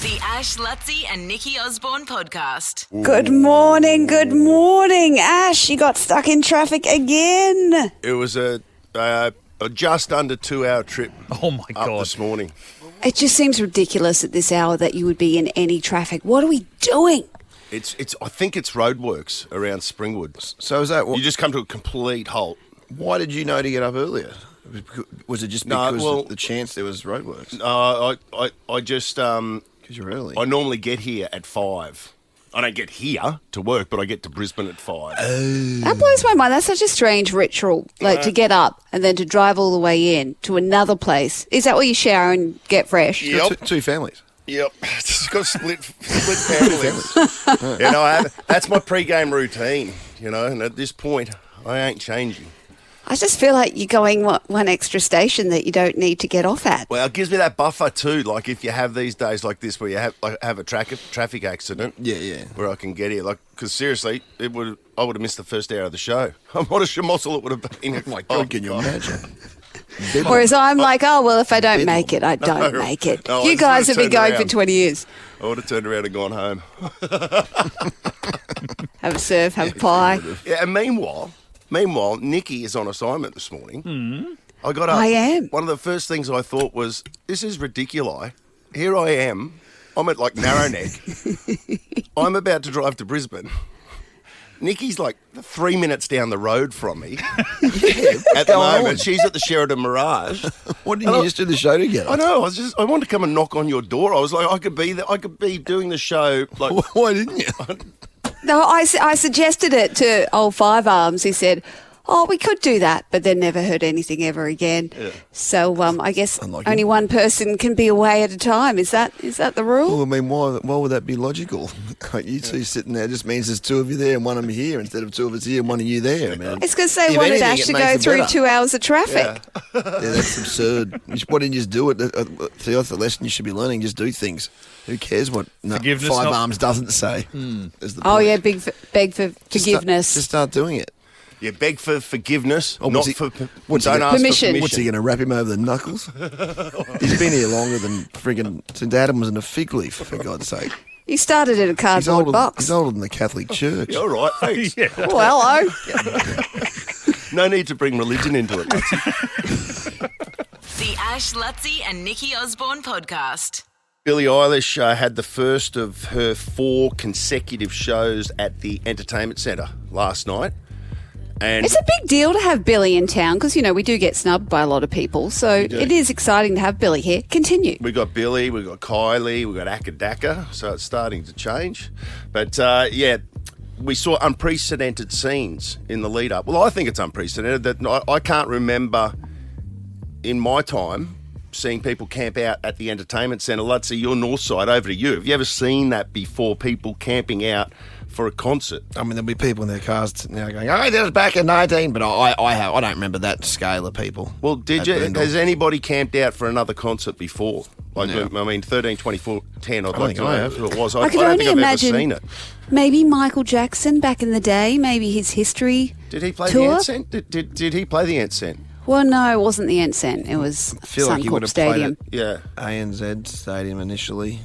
The Ash, Lutzi and Nikki Osborne podcast. Good morning, Ash. You got stuck in traffic again. It was a just under 2-hour trip. Oh my up God. This morning. It just seems ridiculous at this hour that you would be in any traffic. What are we doing? It's. I think it's roadworks around Springwood. So is that You just come to a complete halt. why did you know to get up earlier? Was it just No, because well- the chance there was roadworks? I just Because you're early. I normally get here at 5. I don't get here to work, but I get to Brisbane at 5. That blows my mind. That's such a strange ritual, like to get up and then to drive all the way in to another place. Is that where you shower and get fresh? Yep. Two families. Yep, it's got split families. That's my pre-game routine. And at this point, I ain't changing. I just feel like you're going one extra station that you don't need to get off at. Well, it gives me that buffer too. Like if you have these days like this where you have a traffic accident, Yeah. where I can get here. Like, because seriously, I would have missed the first hour of the show. What a schmozzle it would have been. Oh my God, can you imagine? Whereas I'm like, oh, well, if I don't make it, I don't No. make it. No, I You just guys would've have been turned going for around. 20 years. I would have turned around and gone home. Have a surf, have a pie. Yeah, and meanwhile, Nikki is on assignment this morning. I got up. I am. One of the first things I thought was, this is ridiculous. Here I am. I'm at like Narrowneck. I'm about to drive to Brisbane. Nikki's like 3 minutes down the road from me. At the moment, she's at the Sheridan Mirage. Why didn't you just do the show together? I know. I wanted to come and knock on your door. I was like, I could be there. I could be doing the show. Like, Why didn't you? No, I suggested it to old Five Arms. He said, oh, we could do that, but then never heard anything ever again. Yeah. So I guess Unlucky. only one person can be away at a time. Is that the rule? Well, I mean, why would that be logical? Like you two sitting there just means there's two of you there and one of them here instead of two of us here and one of you there. I mean, It's because they if wanted anything, Ash it to makes go it through better. 2 hours of traffic. Yeah, that's absurd. Why didn't you just do it? See, that's the lesson you should be learning. Just do things. Who cares what Forgiveness, Five not- Arms doesn't say? Is the Oh, point. yeah, beg for forgiveness. Just start doing it. you beg for forgiveness, Oh, not what's he- for what's he don't got- ask Permission. for permission. What's he going to wrap him over the knuckles? He's been here longer than friggin' since Adam was in a fig leaf, for God's sake. You started in a He's cardboard older, box. he's older than the Catholic Church. All right, thanks. Well, hello. No need to bring religion into it. The Ash, Lutzi and Nikki Osborne podcast. Billie Eilish had the first of her 4 consecutive shows at the Entertainment Centre last night. And It's a big deal to have Billy in town because, we do get snubbed by a lot of people. So do. it is exciting to have Billy here. Continue. we got Billie, we got Kylie, we got Akadaka, so it's starting to change. But, we saw unprecedented scenes in the lead-up. Well, I think it's unprecedented. That I can't remember in my time seeing people camp out at the Entertainment Centre. Let's see, your north side, over to you. Have you ever seen that before, people camping out for a concert? I mean, there'll be people in their cars now going, "Oh, that was back in 19," but I don't remember that scale of people. Well, did at you? Brendel. Has anybody camped out for another concert before? Like, No. I mean, 13, 24, 10, I'd I like think to know I have. who it was. I can don't only think I've imagine ever seen it. maybe Michael Jackson back in the day, maybe his history Did he play tour. the Ensign? Did he play the Ensign? Well, no, it wasn't the Ensign. It was I feel like he would Suncorp have played Stadium. at Yeah. ANZ Stadium initially,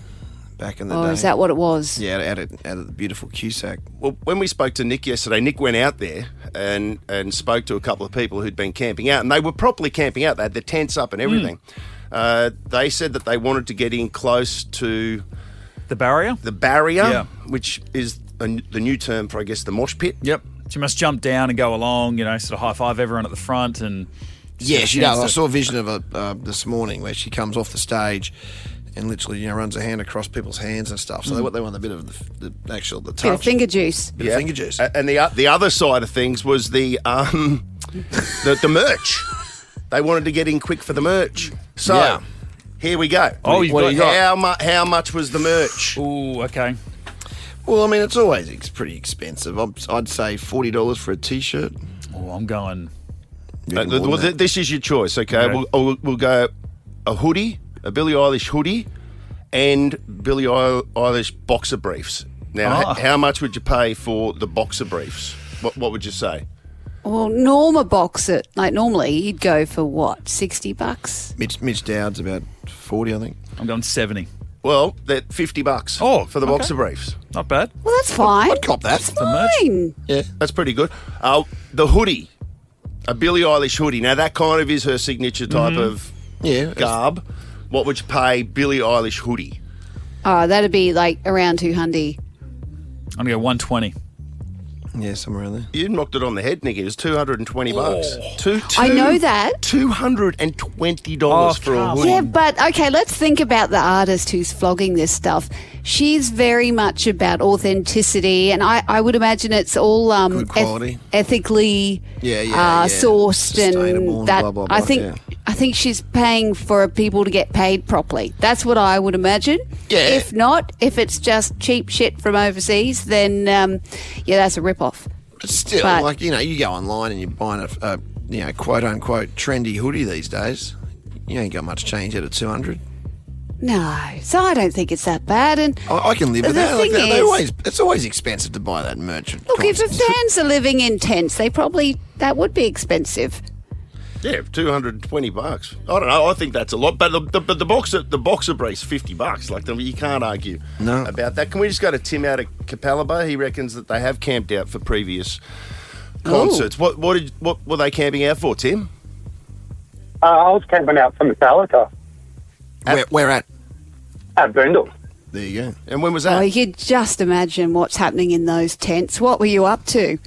back in the Or day. is that what it was? Yeah, out at the beautiful Cusack. Well, when we spoke to Nick yesterday, Nick went out there and spoke to a couple of people who'd been camping out, and they were properly camping out. They had their tents up and everything. They said that they wanted to get in close to The barrier? the barrier, Yeah. which is the new term for, I guess, the mosh pit. Yep. So you must jump down and go along, sort of high-five everyone at the front and... Yeah, she does. I chance to- saw a vision of her this morning where she comes off the stage and literally, runs her hand across people's hands and stuff. So they want a bit of the Bit of touch. finger juice. Bit of finger juice. And the other side of things was the merch. They wanted to get in quick for the merch. So Yeah. here we go. Oh, you've What got- do you got? How much was the merch? Ooh, okay. Well, I mean, it's always pretty expensive. I'd say $40 for a T-shirt. Oh, I'm going... This is your choice, okay? Okay. We'll go a hoodie, a Billie Eilish hoodie, and Billie Eilish boxer briefs. Now, how much would you pay for the boxer briefs? What would you say? Well, Norma box it. Like normally you'd go for what, $60? Mitch Dowd's about 40, I think. I'm going 70. Well, they're $50 for the boxer briefs. Not bad. Well, that's fine. I'd cop that. Fine. Yeah. That's pretty good. The hoodie, a Billie Eilish hoodie. Now, that kind of is her signature type of garb. What would you pay Billie Eilish hoodie? Oh, that'd be like around 200. I'm going to go 120. Yeah, somewhere around there. You knocked it on the head, Nikki. It was $220. I know that. $220 for a hoodie. Yeah, but okay, let's think about the artist who's flogging this stuff. She's very much about authenticity, and I would imagine it's all Good quality. ethically sourced, sustainable and that blah, blah, blah, I think she's paying for people to get paid properly. That's what I would imagine. Yeah. If not, if it's just cheap shit from overseas, then that's a rip-off. But still, But- you go online and you're buying a quote unquote trendy hoodie these days. You ain't got much change out of 200. No, so I don't think it's that bad. And I can live with The that. thing is- It's always expensive to buy that merch. at look, if the concerts. fans are living in tents, that would be expensive. Yeah, $220. I don't know. I think that's a lot. But the boxer brief's $50. Like, you can't argue about that. Can we just go to Tim out of Capalaba? He reckons that they have camped out for previous concerts. What were they camping out for, Tim? I was camping out for Metallica Where at? at Brindle. There you go. And when was Oh, that? you could just imagine what's happening in those tents. What were you up to?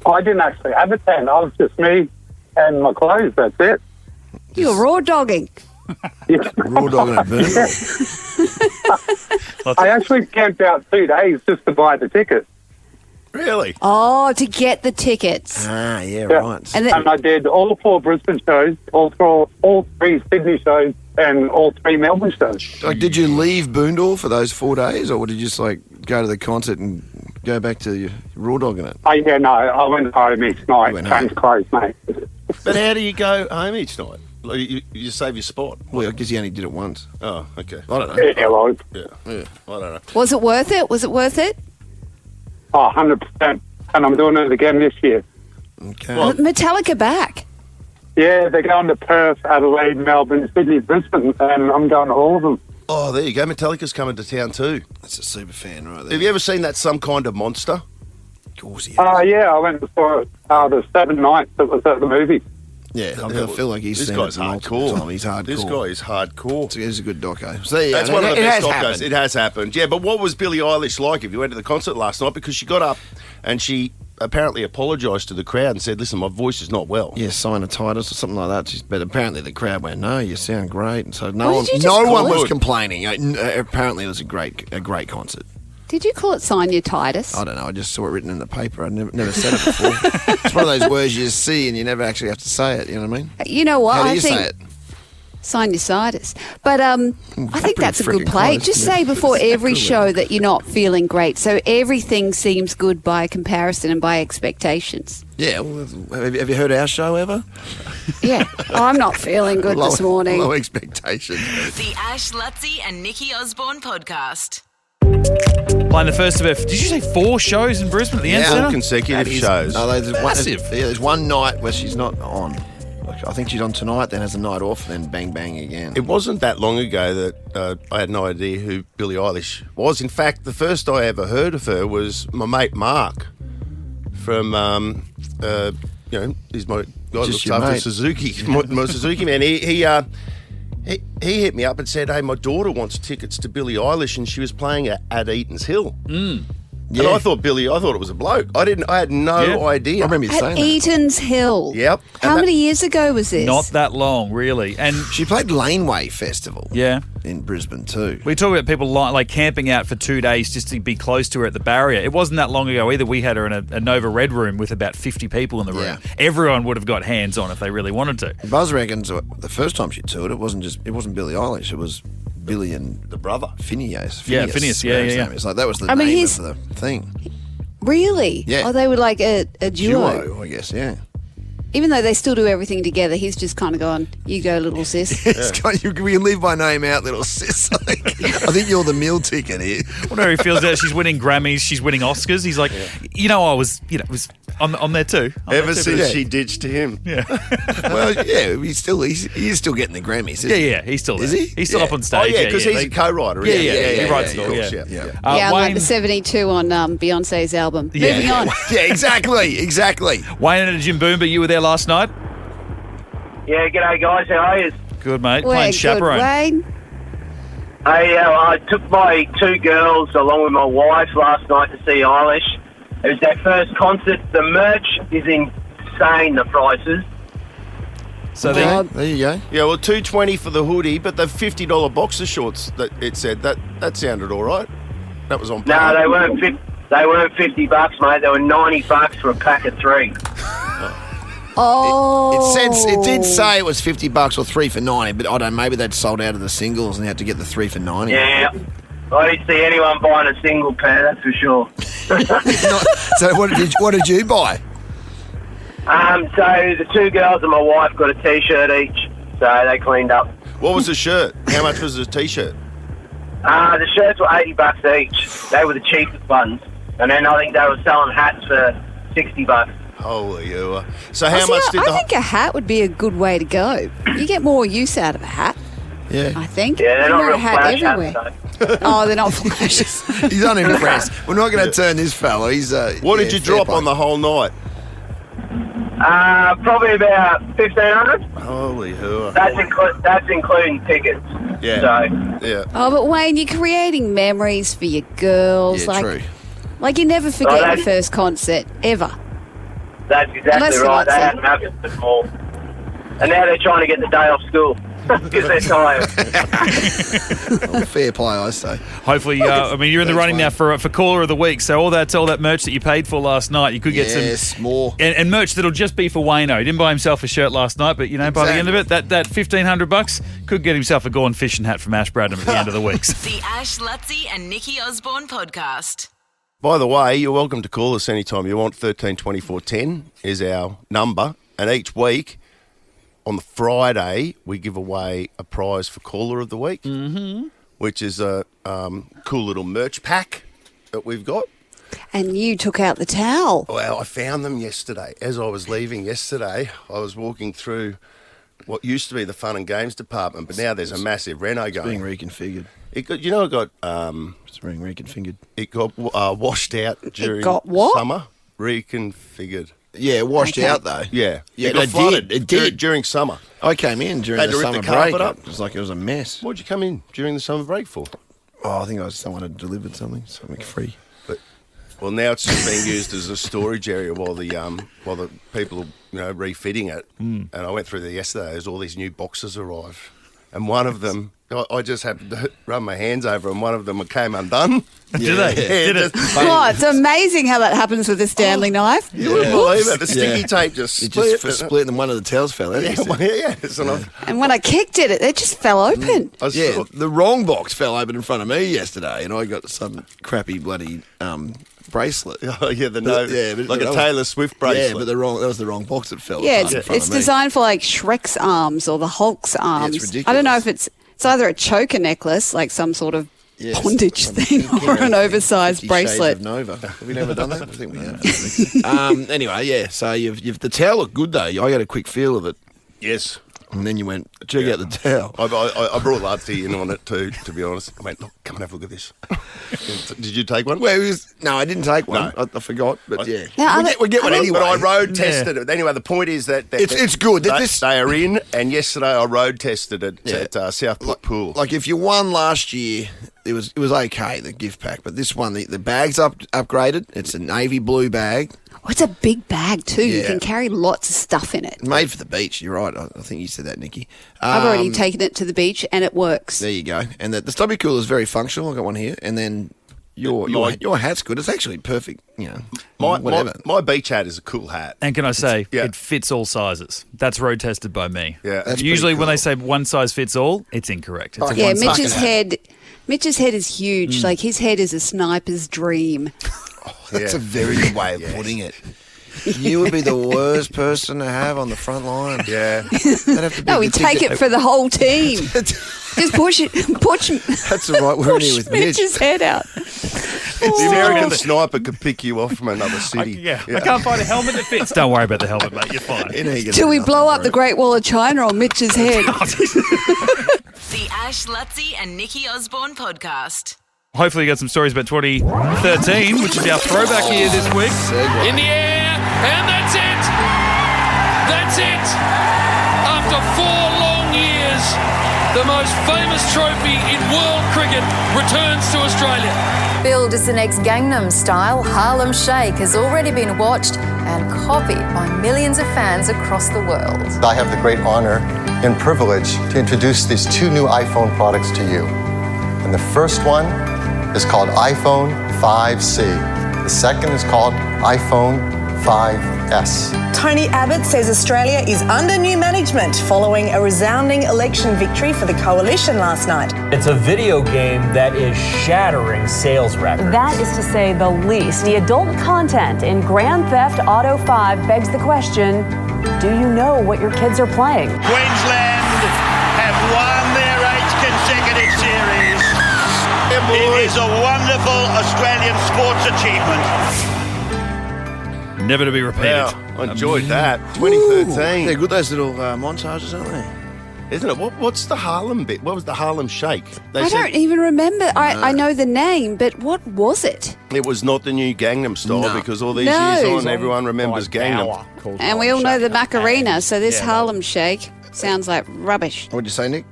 I didn't actually have a tent. I was just me and my clothes. That's it. You were raw dogging. Raw dog and a burn. I actually camped out 2 days just to buy the ticket. Really? Oh, to get the tickets. Yeah, Yeah. right. And And I did all 4 Brisbane shows, all 3 Sydney shows, and all 3 Melbourne shows. Like, did you leave Boondall for those 4 days, or did you just go to the concert and go back to your raw dogging it? I went home each night. You went home. Changed clothes, mate. But how do you go home each night? Like, you save your spot. Well, I guess you only did it once. Oh, okay. I don't know. Yeah, well, Yeah, I don't know. Was it worth it? Was it worth it? 100%. And I'm doing it again this year. Okay. Well- Metallica back. Yeah, they're going to Perth, Adelaide, Melbourne, Sydney, Brisbane, and I'm going to all of them. Oh, there you go. Metallica's coming to town too. That's a super fan right there. Have you ever seen that Some Kind of Monster? Of course he has. Yeah, I went and saw it the 7 nights that was at the movie. Yeah, I feel like he's This seen guy's it multiple hardcore. times. He's hardcore. This guy is hardcore. It's a good doco. So, yeah, That's one of the it best has docos. happened. It has happened. Yeah, but what was Billie Eilish like if you went to the concert last night? Because she got up and she apparently apologised to the crowd and said, listen, my voice is not well. Yeah, sinusitis or something like that. But apparently the crowd went, no, you sound great. And so What no one, did you just no call one it? was complaining. Apparently it was a great concert. Did you call it sinusitis? I don't know. I just saw it written in the paper. I never said it before. It's one of those words you see and you never actually have to say it. You know what I mean? You know what? How do I you think say it? sinusitis. But I think pretty that's a good freaking play. close. Just Yeah. say before every Cool. show that you're not feeling great. So everything seems good by comparison and by expectations. Yeah. Well, have you heard our show ever? Yeah. I'm not feeling good this morning. Low expectations. The Ash, Lutzi and Nikki Osborne podcast. Playing the first of did you say 4 shows in Brisbane at the end Four centre? consecutive shows. No, Massive. There's one night where she's not on. I think she's on tonight, then has a night off, then bang, bang again. It wasn't that long ago that I had no idea who Billie Eilish was. In fact, the first I ever heard of her was my mate Mark from, he's my guy who Just looks your after mate. Suzuki, my Suzuki man. He hit me up and said, hey, my daughter wants tickets to Billie Eilish, and she was playing at Eaton's Hill. And Yeah. I thought it was a bloke. I had no idea. I remember you At saying that. Eaton's Hill. Yep. How And that- many years ago was this? Not that long, really. And She played Laneway Festival yeah, in Brisbane too. we talk about people like camping out for 2 days just to be close to her at the barrier. It wasn't that long ago either. We had her in a Nova Red room with about 50 people in the room. Yeah. Everyone would have got hands on if they really wanted to. Buzz reckons the first time she toured, it wasn't Billie Eilish, it was Billy and the brother. Phineas. Yeah, Phineas, yeah, yeah. It's like that was the I mean, name he's- of the thing. Really? Yeah. Oh, they were like a duo. I guess, yeah. Even though they still do everything together, he's just kind of gone, you go, little sis. We can leave my name out, little sis. I think you're the meal ticket here. Whenever he feels that she's winning Grammys, she's winning Oscars, he's like, it was I'm there too. Ever since she ditched him. Yeah. Well, yeah, he's still getting the Grammys. Yeah, he's still there. Is he? He's still up on Oh, stage. yeah, because he's a co-writer. Yeah, isn't he writes it of all, course, yeah. yeah. Yeah, Wayne, like the 72 on Beyonce's album. Yeah. Moving on. Yeah, exactly. Wayne and Jim Boomba, you were there last night? Yeah, g'day guys, how are you? Good, mate. We're Playing good, chaperone. Wayne. Hey, I took my 2 girls along with my wife last night to see Eilish. It was their first concert. The merch is insane, the prices. So There they, you go. Yeah, well, $220 for the hoodie, but the $50 boxer shorts that it said that sounded all right. That was on. No, par. they weren't $50, mate. They were $90 for a pack of 3. Oh. It did say it was $50 or 3 for 90, but I don't know, maybe they'd sold out of the singles and had to get the 3 for 90. Yeah. I didn't see anyone buying a single pair, that's for sure. So what did you buy? So the 2 girls and my wife got a T-shirt each, so they cleaned up. What was the shirt? How much was the T-shirt? The shirts were $80 each. They were the cheapest ones. And then I think they were selling hats for $60. Holy you! So how much did I the? think a hat would be a good way to go. You get more use out of a hat, Yeah. I think. Yeah, they're You not wear real a hat flash everywhere. hats, though. Oh, they're not flashes. He's unimpressed. We're not going to turn this fella. He's What did you drop on the whole night? Probably about $1,500. Holy hoo! That's including tickets. Yeah. So Yeah. Oh, but Wayne, you're creating memories for your girls. Yeah, true. Like you never forget Oh, your first concert, ever. that's exactly Unless you're right. not They saying- hadn't happened before. And now they're trying to get the day off school because they're tired. Fair play, I say. hopefully, I mean, you're in the Thanks, running now Wayne. for caller of the week. So all that merch that you paid for last night, you could get some more. and merch that'll just be for Wayno. He didn't buy himself a shirt last night, but by the end of it, that $1,500 could get himself a Gorn fishing hat from Ashbradham at the end of the week. The Ash, Lutzi and Nikki Osborne podcast. By the way, you're welcome to call us anytime you want. 13 24 10 is our number, and each week on the Friday we give away a prize for caller of the week, which is a cool little merch pack that we've got. And you took out the towel. Well, I found them yesterday. As I was leaving yesterday, I was walking through what used to be the fun and games department, but now there's a massive reno Being going. reconfigured. It got, It's being reconfigured. it got washed out during got what? summer. Reconfigured. Yeah, washed Okay. out though. Yeah, Yeah, it got it flooded. did. It did. during summer. I came in during Had the to rip summer the carpet break. up. It was like it was a mess. What'd you come in during the summer break for? Oh, I think someone had delivered something free. Well, now it's just being used as a storage area while the people are refitting it. And I went through there yesterday. As all these new boxes arrived, and one of them, I just happened to run my hands over, and one of them came undone. Did they? Did it? Oh, it's amazing how that happens with a Stanley knife. You wouldn't believe it. The sticky tape just It split. just split and one of the tails fell out. Yeah, well, yeah. So And when I kicked it, it just fell open. I Yeah, saw- the wrong box fell open in front of me yesterday, and I got some crappy bloody bracelet. Oh, yeah, but like a Taylor Swift bracelet. Yeah, but that was the wrong box that fell. Yeah, apart in front it's of me. designed for like Shrek's arms or the Hulk's arms. ridiculous. I don't know if it's either a choker necklace, like some sort of Yes, bondage some thing, or an oversized 50 Shades bracelet. of Nova. Have we never done that? I think we have. Anyway, yeah. So you've the towel looked good though. I got a quick feel of it, Yes. and then you went check out the towel. I brought Lutzi in on it too, to be honest. I went, look, come and have a look at this. Did you take one? Well, no, I didn't take one. No. I forgot, but yeah, Now, we get one anyway. But I road tested it. Anyway, the point is that It's good. They are in, and yesterday I road tested it at Southport Pool. Like if you won last year, it was okay, the gift pack, but this one the bag's upgraded. It's a navy blue bag, Oh, it's a big bag too. You Yeah. can carry lots of stuff in it. made for the beach. You're right. I think you said that, Nikki. I've already taken it to the beach and it works. There you go. And the stubby cooler is very functional. I've got one here, and then your hat's good. It's actually perfect. Whatever. My beach hat is a cool hat. And can I say, Yeah. it fits all sizes. That's road tested by me. Yeah. That's Usually pretty when they cool. say one size fits all, it's incorrect. It's a Yeah, one size- Mitch's head is huge. Like his head is a sniper's dream. That's a very good way of putting it. You would be the worst person to have on the front line. Yeah. That'd have to be No, we the take it for the whole team. Just push That's all right. We're in here with Mitch. Mitch's head out. The American sniper could pick you off from another city. I can't find a helmet that fits. Don't worry about the helmet, mate. You're fine. Till we blow up the Great Wall of China on Mitch's head. The Ash, Lutzi and Nikki Osborne podcast. Hopefully you got some stories about 2013, which is our throwback year this week. In the air, and that's it! That's it! After 4 long years, the most famous trophy in world cricket returns to Australia. Billed as the next Gangnam Style, Harlem Shake has already been watched and copied by millions of fans across the world. I have the great honor and privilege to introduce these 2 new iPhone products to you. And the first one is called iPhone 5C. The second is called iPhone 5S. Tony Abbott says Australia is under new management following a resounding election victory for the coalition last night. It's a video game that is shattering sales records. That is to say the least. The adult content in Grand Theft Auto 5 begs the question, do you know what your kids are playing? Queensland have won their 8th consecutive series. It is a wonderful Australian sports achievement. Never to be repeated. Yeah, I enjoyed that. 2013. They're good, those little montages, aren't they? Isn't it? What's the Harlem bit? What was the Harlem Shake? I don't even remember. I know the name, but what was it? It was not the new Gangnam Style because all these years on, everyone remembers Gangnam. And we all know the Macarena, so this Harlem Shake sounds like rubbish. What'd you say, Nick?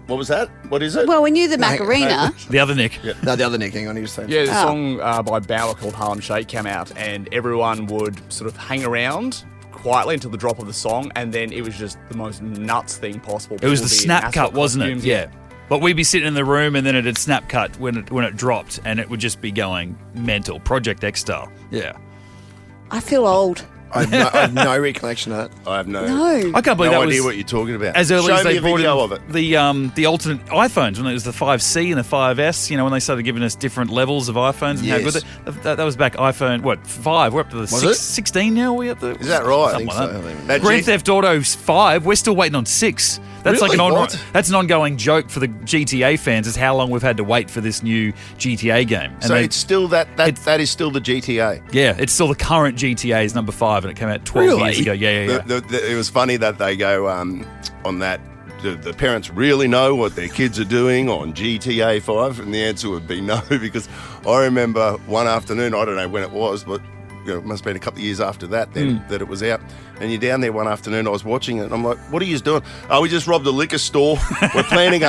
What was that? What is it? Well, we knew the Macarena. The other Nick. Yeah. No, the other Nick. Hang on, he was saying. Yeah, the song by Bauer called Harlem Shake came out, and everyone would sort of hang around quietly until the drop of the song, and then it was just the most nuts thing possible. It was the snap cut, wasn't it? Yeah. But we'd be sitting in the room, and then it'd snap cut when it dropped, and it would just be going mental, Project X style. Yeah. I feel old. I have no recollection of that. I have no. I can't believe no that was idea what you're talking about. As early as they brought of it. The alternate iPhones when it was the 5C and the 5S. You know, when they started giving us different levels of iPhones and how good that was back iPhone 5. We're up to the 16 now. Are we up there? Is that right? I think so. Grand Theft Auto 5. We're still waiting on 6. That's really? That's an ongoing joke for the GTA fans. Is how long we've had to wait for this new GTA game. And so it's still that is still the GTA. Yeah, it's still the current GTA is number 5, and it came out 12 years ago. Yeah. It was funny that they go on that. The parents really know what their kids are doing on GTA 5, and the answer would be no, because I remember one afternoon, I don't know when it was, but it must have been a couple of years after that then that it was out. And you're down there one afternoon, I was watching it, and I'm like, what are you doing? Oh, we just robbed a liquor store. We're planning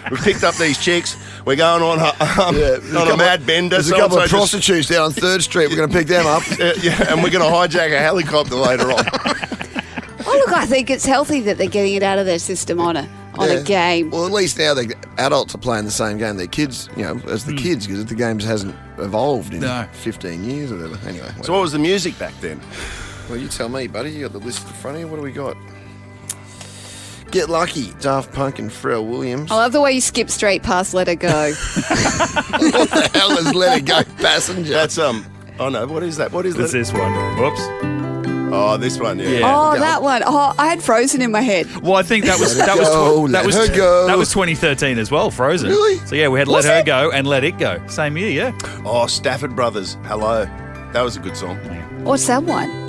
we picked up these chicks. We're going on a mad bender. There's a couple of prostitutes down on 3rd Street. We're going to pick them up. And we're going to hijack a helicopter later on. Oh, look, I think it's healthy that they're getting it out of their system on a game. Well, at least now the adults are playing the same game. Their kids, as the kids, because the game hasn't evolved in 15 years or whatever. Anyway. So what was the music back then? Well, you tell me, buddy. You got the list in front of you. What do we got? Get Lucky, Daft Punk and Pharrell Williams. I love the way you skip straight past Let It Go. What the hell is Let It Go, Passenger? That's oh no, what is that? What is that? This one. Whoops. Oh, this one, yeah. Oh, that one. Oh, I had Frozen in my head. Well, I think that was 2013 as well, Frozen. Really? So yeah, we had Let Her Go and Let It Go. Same year, yeah. Oh, Stafford Brothers, Hello. That was a good song. What's that one?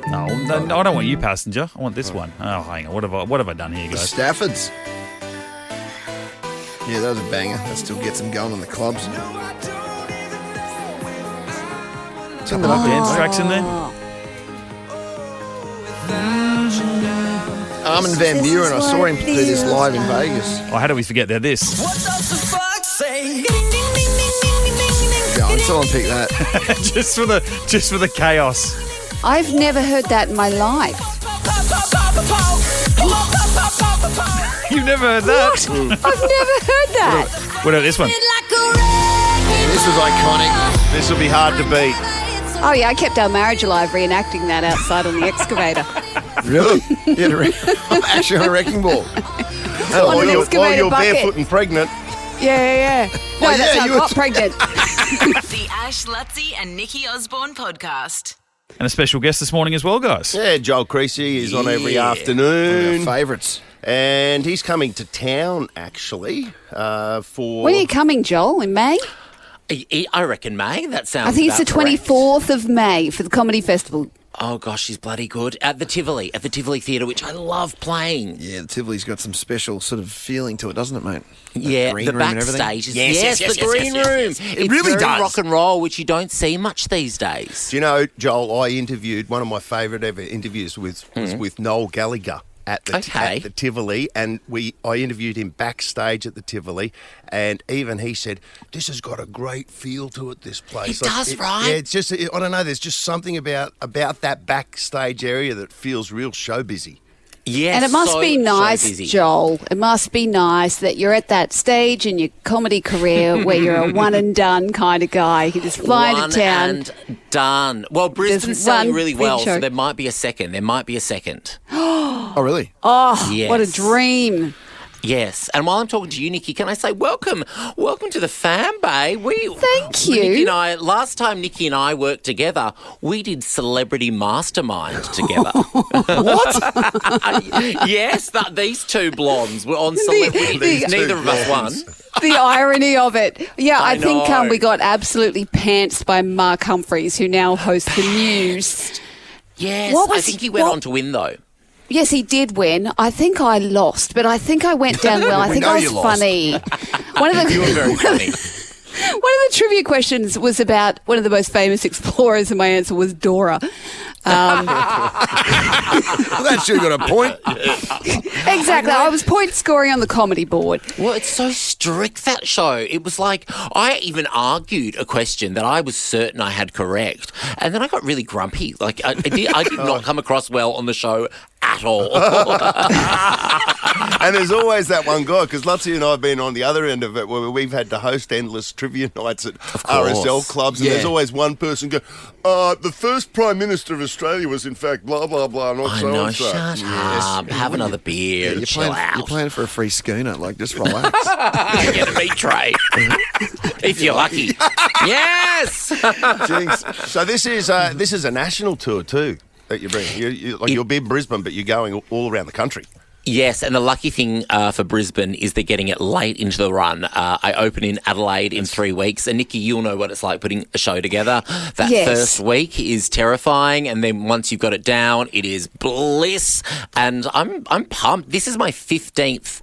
No, I don't want You Passenger. I want this one. Oh, hang on. What have I done here, guys? The Staffords. Yeah, that was a banger. That still gets them going in the clubs. Some dance tracks in there. Armin van Buuren, I saw him do this live in Vegas. Oh, how do we forget that this? Yeah, I'm still on pick that. just for the chaos. I've never heard that in my life. You've never heard that? I've never heard that. What about this one? Yeah, this was iconic. This will be hard to beat. Oh, yeah, I kept our marriage alive reenacting that outside on the excavator. Really? Yeah, I'm actually on a wrecking ball. While you're barefoot and pregnant. Yeah. No, that's how I got pregnant. The Ash, Lutzi and Nikki Osborne podcast. And a special guest this morning as well, guys. Yeah, Joel Creasy is on every afternoon. One of our favourites. And he's coming to town, actually, for... When are you coming, Joel? In May? I reckon May. That sounds I think it's the about correct. 24th of May for the Comedy Festival. Oh, gosh, she's bloody good. At the Tivoli Theatre, which I love playing. Yeah, the Tivoli's got some special sort of feeling to it, doesn't it, mate? Yeah, green the room and everything. backstage. Yes, the green room. It really very does. rock and roll, which you don't see much these days. Do you know, Joel, I interviewed one of my favourite ever interviews was with Noel Gallagher at the Tivoli, and I interviewed him backstage at the Tivoli, and even he said, "This has got a great feel to it, this place." It does, right? Yeah, it's just, I don't know, there's just something about that backstage area that feels real show busy. Yes, and it must be nice, Joel. It must be nice that you're at that stage in your comedy career where you're a one and done kind of guy. You can just fly into town. One and done. Well, Brisbane's selling really well, so there might be a second. Oh, really? Oh, yes. What a dream. Yes, and while I'm talking to you, Nikki, can I say welcome to the fam, babe. Thank you. Nikki and I, last time Nikki and I worked together, we did Celebrity Mastermind together. What? Yes, these two blondes were on Celebrity. Neither of us won. The irony of it. Yeah, I think know. we got absolutely pantsed by Mark Humphries, who now hosts the news. Yes, I think he went on to win, though. Yes, he did win. I think I lost, but I think I went down well. I think I was funny. You were very funny. One of the trivia questions was about one of the most famous explorers, and my answer was Dora. Well, that should have got a point. Exactly. I was point scoring on the comedy board. Well, it's so strict, that show. It was like, I even argued a question that I was certain I had correct, and then I got really grumpy. Like, I did not come across well on the show at all. And there's always that one guy, because Lutzy and I have been on the other end of it, where we've had to host endless trivia nights at RSL clubs, and there's always one person go, the first Prime Minister of Australia was in fact blah, blah, blah, not so and so. Shut up. Have another beer and chill out. You're playing for a free schooner, like, just relax. Get a meat tray. If you're lucky. Yes! Jeez. So this is a national tour too that you bring. You'll be in Brisbane, but you're going all around the country. Yes, and the lucky thing for Brisbane is they're getting it late into the run. I open in Adelaide in 3 weeks, and Nikki, you'll know what it's like putting a show together. That first week is terrifying, and then once you've got it down, it is bliss. And I'm pumped. This is my 15th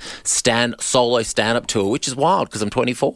solo stand-up tour, which is wild because I'm 24.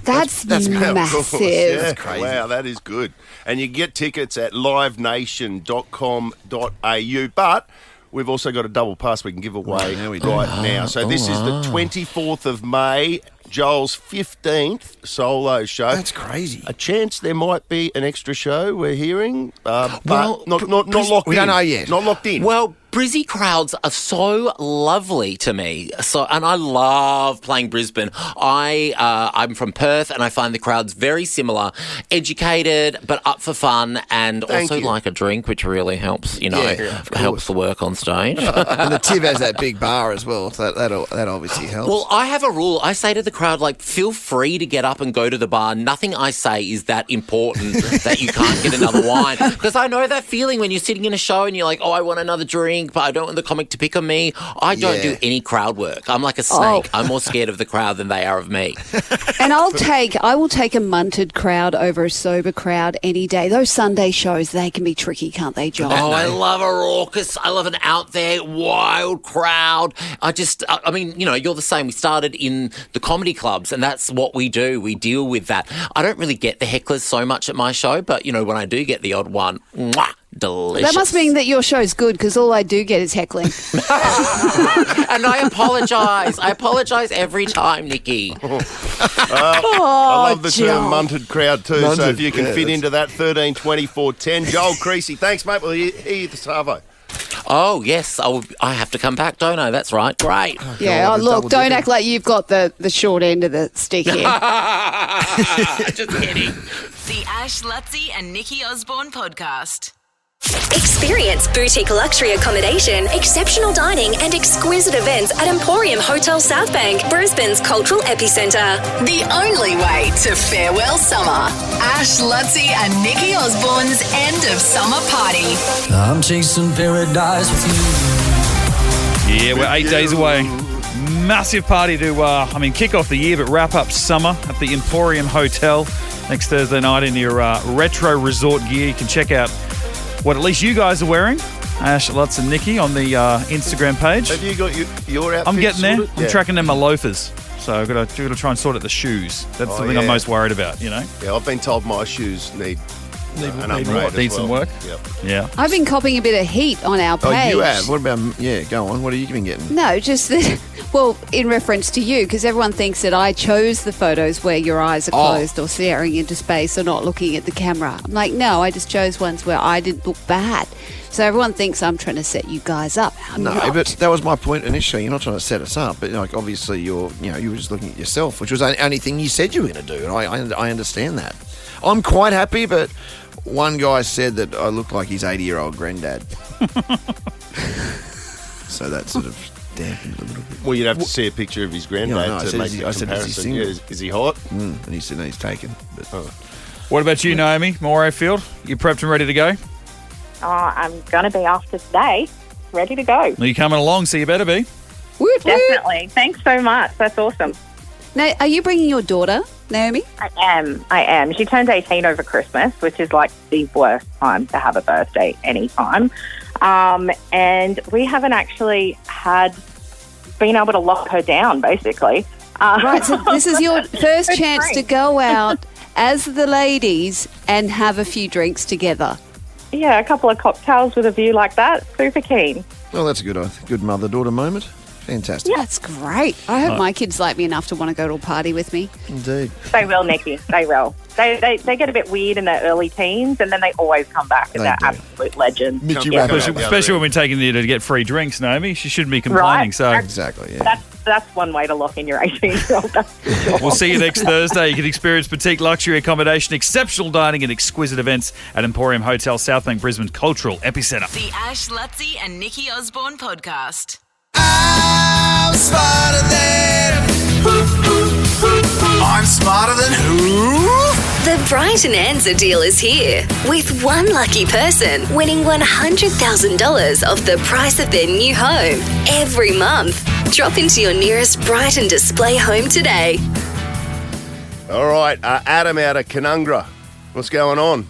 That's massive. Yeah, that's crazy. Wow, that is good. And you can get tickets at livenation.com.au, but we've also got a double pass we can give away right now. So this is the 24th of May, Joel's 15th solo show. That's crazy. A chance there might be an extra show we're hearing, but not locked in. We don't know yet. Not locked in. Well, Brizzy crowds are so lovely to me. And I love playing Brisbane. I'm from Perth, and I find the crowds very similar, educated but up for fun, and also like a drink, which really helps. Helps the work on stage. And the Tiv has that big bar as well. So that obviously helps. Well, I have a rule. I say to the crowd, like, feel free to get up and go to the bar. Nothing I say is that important that you can't get another wine, because I know that feeling when you're sitting in a show and you're like, oh, I want another drink, but I don't want the comic to pick on me. I don't do any crowd work. I'm like a snake. I'm more scared of the crowd than they are of me. And I will take a munted crowd over a sober crowd any day. Those Sunday shows, they can be tricky, can't they, John? Oh, I love a raucous, I love an out there, wild crowd. I mean, you're the same. We started in the comedy clubs, and that's what we do. We deal with that. I don't really get the hecklers so much at my show, but, when I do get the odd one, mwah, delicious. That must mean that your show's good, because all I do get is heckling. And I apologise. I apologise every time, Nikki. I love the term munted crowd too, so if you can fit into that, 13, 24, 10. Joel Creasy, thanks, mate. We'll hear you the Savo. Oh, yes. I have to come back, don't I? That's right. Great. Look, don't act like you've got the short end of the stick here. Just kidding. The Ash, Lutzy and Nikki Osborne podcast. Experience boutique luxury accommodation, exceptional dining and exquisite events at Emporium Hotel South Bank, Brisbane's cultural epicentre. The only way to farewell summer. Ash, Lutzy and Nikki Osborne's end of summer party. I'm chasing paradise with you. Yeah, we're 8 days away. Massive party to, kick off the year, but wrap up summer at the Emporium Hotel. next Thursday night in your retro resort gear. You can check out what at least you guys are wearing. Ash, Lutz and Nikki on the Instagram page. Have you got your outfit I'm getting there. sorted? I'm tracking down my loafers. So I've got to try and sort out the shoes. That's the thing I'm most worried about, you know? Yeah, I've been told my shoes need an upgrade Need some work? Yep. Yeah. I've been copying a bit of heat on our page. Oh, you have? What about, go on. What have you been getting? No, just that, well, in reference to you, because everyone thinks that I chose the photos where your eyes are closed or staring into space or not looking at the camera. I'm like, no, I just chose ones where I didn't look bad. So everyone thinks I'm trying to set you guys up. I'm not. But that was my point initially. You're not trying to set us up, but like obviously you were just looking at yourself, which was the only thing you said you were going to do, and I understand that. I'm quite happy, but one guy said that I look like his 80-year-old granddad. So that sort of dampened a little bit. Well, you'd have to see a picture of his granddad to make the comparison. Is he single? Is he hot? And he said, no, he's taken. But, What about you, Naomi? Moray Field? You prepped and ready to go? I'm going to be after today, ready to go. Are you coming along? So you better be. Definitely. Thanks so much. That's awesome. Now, are you bringing your daughter, Naomi? I am. She turns 18 over Christmas, which is like the worst time to have a birthday anytime. And we haven't actually been able to lock her down, basically. Right, so this is your first chance to go out as the ladies and have a few drinks together. Yeah, a couple of cocktails with a view like that. Super keen. well, that's a good mother-daughter moment. Fantastic. Yeah, that's great. I hope my kids like me enough to want to go to a party with me. Indeed. They will, Nikki. They will. They get a bit weird in their early teens, and then they always come back and they're absolute legends. Especially when we're taking you to get free drinks, Naomi. She shouldn't be complaining. Right. So exactly, yeah. That's one way to lock in your 18-year-old. We'll see you next Thursday. You can experience boutique luxury accommodation, exceptional dining and exquisite events at Emporium Hotel, Southbank, Brisbane's cultural epicentre. The Ash, Lutzi and Nikki Osborne podcast. I'm smarter than I'm smarter than who? The Brighton Answer deal is here, with one lucky person winning $100,000 off the price of their new home every month. Drop into your nearest Brighton display home today. All right, Adam out of Canungra. What's going on?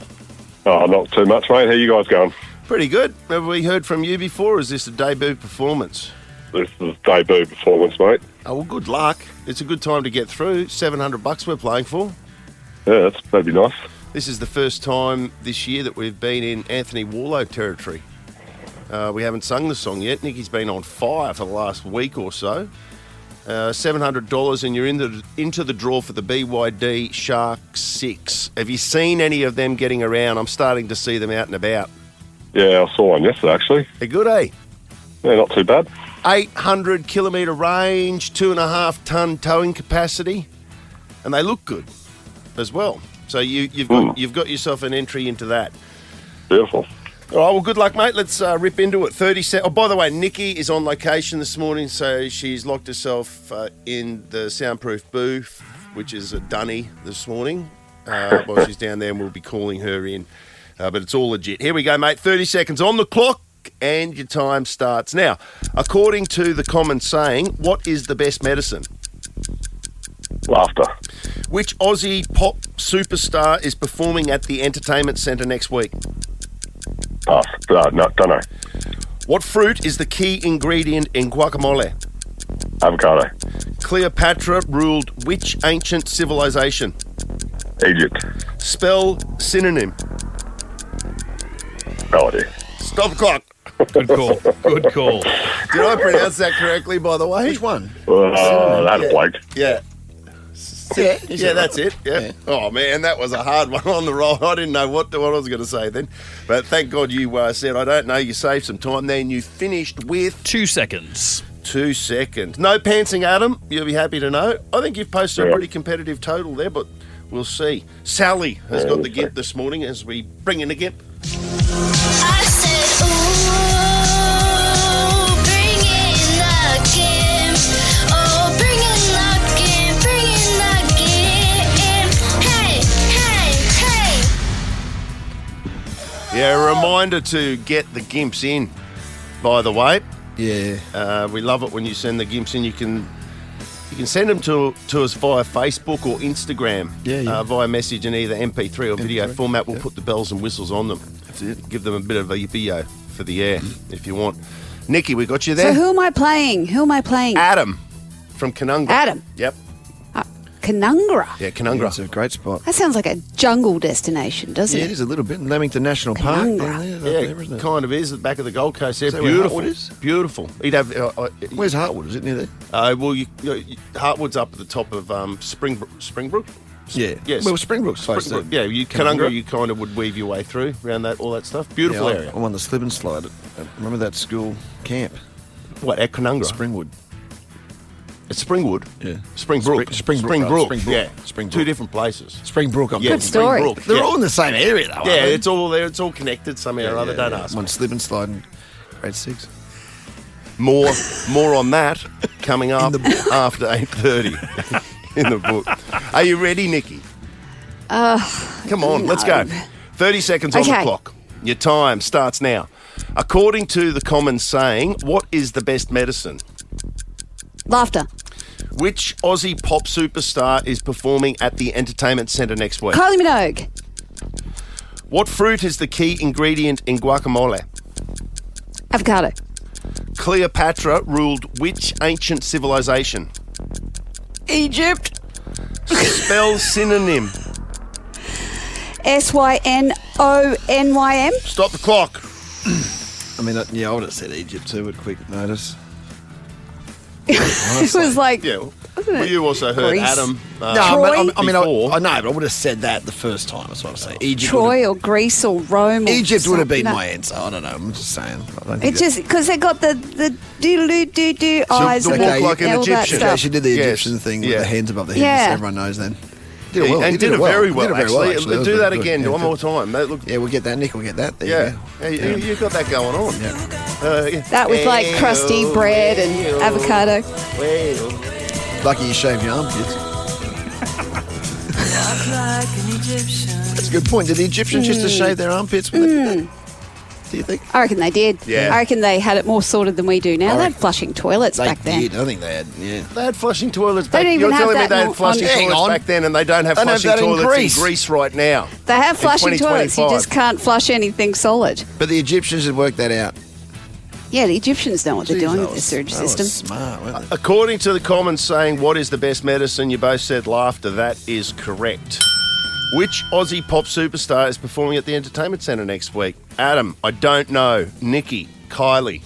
Oh, not too much, mate. How you guys going? Pretty good. Have we heard from you before, or is this a debut performance? This is debut performance, mate. Oh, well, good luck. It's a good time to get through. $700 we're playing for. Yeah, that'd be nice. This is the first time this year that we've been in Anthony Warlow territory. We haven't sung the song yet. Nicky's been on fire for the last week or so. $700 and you're into the draw for the BYD Shark 6. Have you seen any of them getting around? I'm starting to see them out and about. Yeah, I saw one yesterday, actually. They're good, eh? Yeah, not too bad. 800 kilometre range, 2.5 tonne towing capacity, and they look good as well. So you've got yourself an entry into that. Beautiful. All right, well, good luck, mate. Let's rip into it. 30 seconds. Oh, by the way, Nikki is on location this morning, so she's locked herself in the soundproof booth, which is a dunny this morning. While she's down there, and we'll be calling her in. But it's all legit. Here we go, mate. 30 seconds on the clock, and your time starts now. According to the common saying, what is the best medicine? Laughter. Which Aussie pop superstar is performing at the Entertainment Centre next week? Pass. No, don't know. What fruit is the key ingredient in guacamole? Avocado. Cleopatra ruled which ancient civilization? Egypt. Spell synonym. No idea. Stop the clock. Good call. Good call. Did I pronounce that correctly, by the way? Which one? That's blank. Yeah. Yeah, that's it. Yeah. Oh, man, that was a hard one on the roll. I didn't know what I was going to say then. But thank God you said, I don't know, you saved some time there and you finished with... 2 seconds. 2 seconds. No pantsing, Adam. You'll be happy to know. I think you've posted a pretty competitive total there, but we'll see. Sally has got the gimp this morning as we bring in the gimp. I said, ooh, bring in the gimp. Oh, bring in the gimp, bring in the gimp. Hey, hey, hey. Yeah, a reminder to get the gimps in, by the way. Yeah. We love it when you send the gimps in. You can You can send them to us via Facebook or Instagram, via message in either MP3 or video format. We'll put the bells and whistles on them. That's it. Give them a bit of a video for the air if you want. Nikki, we got you there. So who am I playing? Adam from Canungra. Adam? Yep. Canungra? Yeah, Canungra. It's a great spot. That sounds like a jungle destination, doesn't Yeah, it is a little bit. Leamington National Park. Yeah, kind of is at the back of the Gold Coast there. Is that where Beautiful. Hartwood is? Beautiful. You'd have, Where's Hartwood? Is it near there? Hartwood's up at the top of Springbrook. Yeah. Yes. Well, Springbrook's close to Yeah, Canungra, you kind of would weave your way through around that, all that stuff. Beautiful area. I'm on the slip and slide. Remember that school camp? What, at Canungra? Springwood. It's Springwood? Yeah. Springbrook. Springbrook. Yeah. Springbrook. Two different places. Springbrook. Good story. Springbrook. They're all in the same area, though. Yeah, aren't they? it's all connected somehow or other. Don't ask. One slip and slide in grade 6. More on that coming up after 8:30 in the book. Are you ready, Nikki? Come on, let's go. 30 seconds on the clock. Your time starts now. According to the common saying, what is the best medicine? Laughter. Which Aussie pop superstar is performing at the Entertainment Centre next week? Kylie Minogue. What fruit is the key ingredient in guacamole? Avocado. Cleopatra ruled which ancient civilization? Egypt. Spell synonym. SYNONYM. Stop the clock. I mean, I would have said Egypt too at quick notice. It was like... Yeah. Well, you also heard Greece. Adam No, before. I know, but I would have said that the first time. That's what I'm saying. Egypt Troy or Greece or Rome. Egypt would have been no. my answer. I don't know. I'm just saying. It's just because they got the do eyes and walk like an all that Egyptian. stuff. Yeah, she did the Egyptian thing with the hands above the head. Yeah. So everyone knows then. Did it very well, actually. That Do was that very again. good. One more time. Yeah, we'll get that. Nick will get that. There you go. You got that going on. That with like crusty bread and avocado. Lucky you shaved your armpits. That's a good point. Did the Egyptians used to shave their armpits with it? Do you think? I reckon they did. Yeah. I reckon they had it more sorted than we do now. They had flushing toilets They back then. did. I think they had, They had flushing toilets They back don't then. even You're have telling me that they had on- flushing Hang toilets on. back then and they don't have They don't have flushing that in toilets Greece. in Greece right now. They have flushing toilets. You 2025. just can't flush anything solid. But the Egyptians had worked that out. Yeah, the Egyptians know what they're doing with Jeez, their sewage that was system. smart, weren't they? According to the common saying, what is the best medicine? You both said laughter. That is correct. Which Aussie pop superstar is performing at the Entertainment Centre next week? Adam, I don't know. Nikki, Kylie.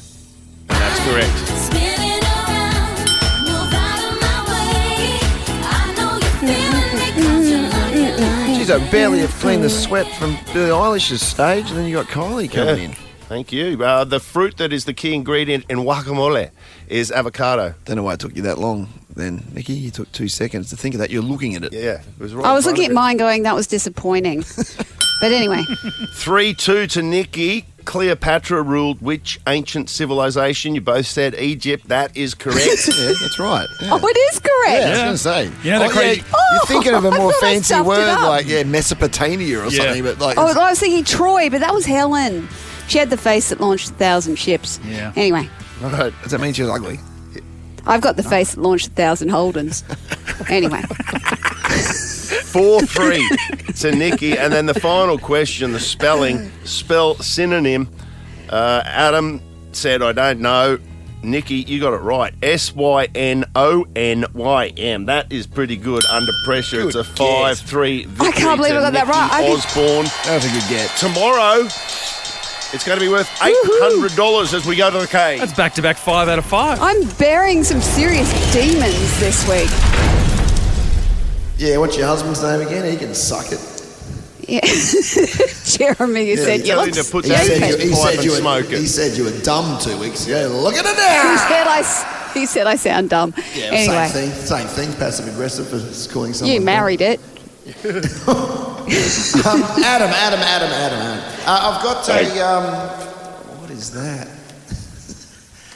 And that's correct. Spinning around, move out of my way. I know you're feeling me 'cause you're looking like Jeez, I barely have cleaned the sweat from Billie Eilish's stage, and then you got Kylie coming in. Thank you. The fruit that is the key ingredient in guacamole is avocado. Don't know why it took you that long then, Nikki. You took 2 seconds to think of that. You're looking at it. Yeah, it was right. I was in front looking at of mine going, that was disappointing. But anyway. you. 3-2 to Nikki. Cleopatra ruled which ancient civilization? You both said Egypt. That is correct. Yeah, that's right. Yeah. Oh, it is correct. Yeah, I was going to say. You know the crazy- You're thinking of a more I thought I fancy stuffed it word up. like Mesopotamia or something, but like Oh, I was thinking Troy, but that was Helen. She had the face that launched 1,000 ships. Yeah. Anyway, Right. does that mean she was ugly? I've got the face that launched 1,000 Holdens. Anyway. 4-3 to Nikki. And then the final question, the spell synonym. Adam said, I don't know. Nikki, you got it right. SYNONYM. That is pretty good under pressure. It's a 5-3 victory. I can't believe to I got that Nikki right. I think- Osborne. That was a good get. Tomorrow, it's going to be worth $800 as we go to the cave. That's back-to-back 5 out of 5. I'm bearing some serious demons this week. Yeah, what's your husband's name again? He can suck it. Yeah. Jeremy, you said you tell him look to put stupid. that in his pipe and smoke it. He said you were dumb 2 weeks ago. Look at it He now. said I sound dumb. Yeah, Anyway, same thing. Passive aggressive for calling someone. you married it. Adam. I've got a. What is that?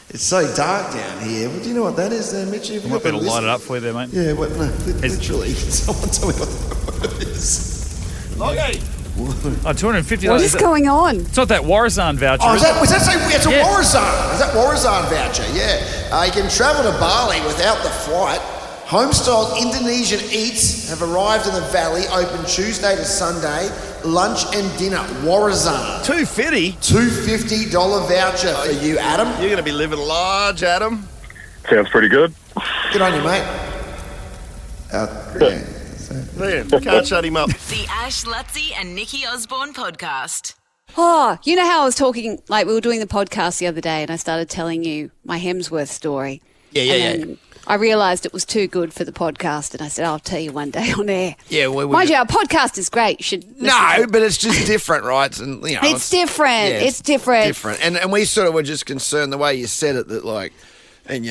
It's so dark down here. Well, do you know what that is there, Mitchie? I might better light it up for you there, mate. Yeah, what? No, literally. Someone tell me what it is. Okay. Oh, $250. What is going on? It's not that Warazan voucher. Oh, is was it? that say it's a Warazan? Is that Warazan voucher? Yeah. You can travel to Bali without the flight, Home-style Indonesian eats have arrived in the Valley, open Tuesday to Sunday. Lunch and dinner, Warazan. $250? $250 voucher for you, Adam. You're going to be living large, Adam. Sounds pretty good. Good on you, mate. Man, can't shut him up. The Ash, Lutzi and Nikki Osborne podcast. Oh, you know how I was talking, like we were doing the podcast the other day and I started telling you my Hemsworth story. Yeah. I realised it was too good for the podcast and I said, I'll tell you one day on air. Yeah, Mind you, our podcast is great. You should listen to it. but it's just different, right? And It's different. Yeah, it's different. Different. And we sort of were just concerned the way you said it that like, and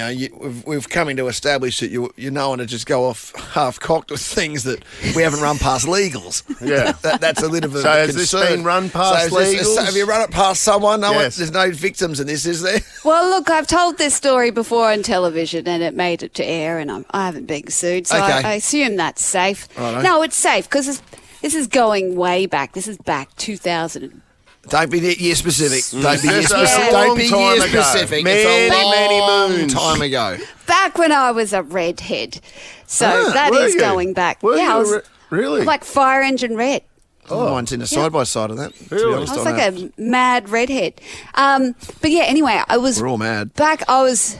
we've coming to establish that you're known to just go off half cocked with things that we haven't run past legals. Yeah, that's a little bit so of a has concern. this been run past legals? Have you run it past someone? No, Yes. there's no victims in this, is there? Well, look, I've told this story before on television and it made it to air and I haven't been sued, so Okay. I assume that's safe. Righto. No, it's safe because this is going way back. This is back 2000. Don't be year specific. Don't be year It's a specific. long Don't be time year ago. specific. Many, it's a many long moons. time ago. Back when I was a redhead. So that were is you? going back. Were yeah, I you was really? like fire engine red. Mine's in a side-by-side of that. To be Really? honest, I was on like that. a mad redhead. But yeah, anyway, I was We're all mad. back. I was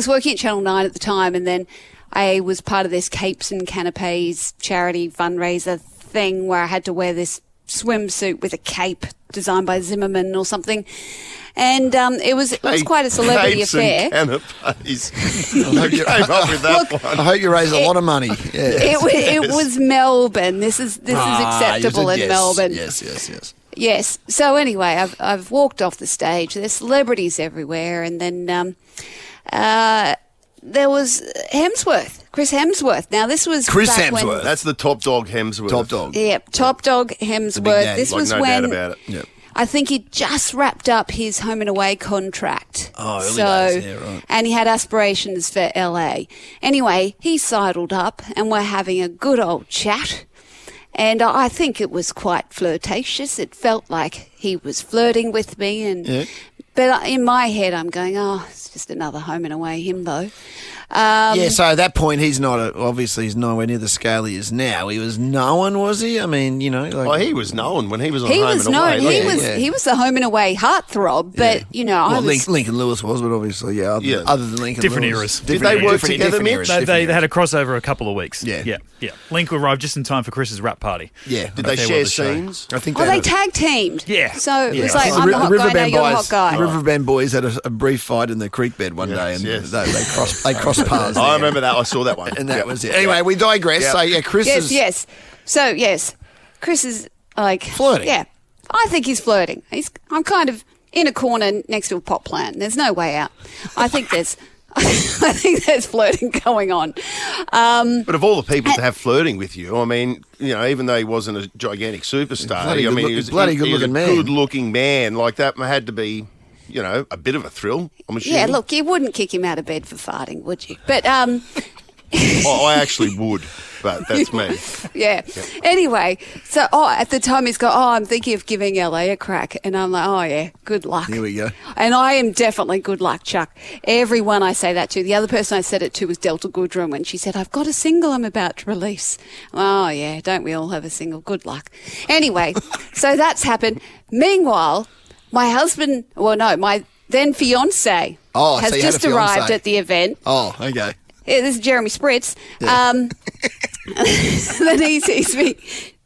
working at Channel 9 at the time, and then I was part of this Capes and Canapes charity fundraiser thing where I had to wear this swimsuit with a cape designed by Zimmerman or something. And it was quite a celebrity Capes affair. And canapes. I came up with that one. I hope you raise a lot of money. Yeah. It was Melbourne. This is acceptable in Melbourne. Yes. Yes. So anyway, I've walked off the stage. There's celebrities everywhere, and then there was Chris Hemsworth. Now this was Chris back Hemsworth. When, That's the top dog Hemsworth. Top dog. Yep, top dog Hemsworth. This Like, was no when doubt about it. Yep. I think he just wrapped up his home and away contract. Oh, early days, yeah, right. And he had aspirations for LA. Anyway, he sidled up and we're having a good old chat. And I think it was quite flirtatious. It felt like he was flirting with me. But in my head, I'm going, it's just another home and away him, though. So at that point, he's not, obviously, he's nowhere near the scale he is now. He was known, was he? I mean, you know. Like, he was known when he was on He Home was and known. Away. He was the home and away heartthrob. But, you know, I was... Lincoln Lewis was, but obviously, other than Lincoln Different Lewis. eras. Did they work together, Mitch? They had a crossover a couple of weeks. Yeah. Link arrived just in time for Chris's rap party. Yeah. Did they share scenes? I think they tag teamed. Yeah. So it was I like, think I'm the hot guy, now you're the hot guy. The Riverbend Boys had a brief fight in the creek bed one day, and they crossed paths. I remember that. I saw that one. And that was it. Anyway, we digress. Yep. So, yeah, Chris is... Yes. So, yes, Chris is like... Flirting. Yeah. I think he's flirting. I'm kind of in a corner next to a pot plant. There's no way out. I think there's... I think there's flirting going on. But of all the people to have flirting with you, I mean, you know, even though he wasn't a gigantic superstar, He was a bloody good-looking man. Good-looking man. Like, that had to be, you know, a bit of a thrill, I'm assuming. Yeah, look, you wouldn't kick him out of bed for farting, would you? But, I actually would, but that's me. Yeah. Anyway, so at the time he's got, I'm thinking of giving LA a crack. And I'm like, yeah, good luck. Here we go. And I am definitely good luck, Chuck. Everyone I say that to. The other person I said it to was Delta Goodrum when she said, I've got a single I'm about to release. Oh, yeah, don't we all have a single? Good luck. Anyway, so that's happened. Meanwhile, my husband, my then fiance has so you had just a fiancé. arrived at the event. Oh, okay. Yeah, this is Jeremy Spritz. Yeah. Then he sees me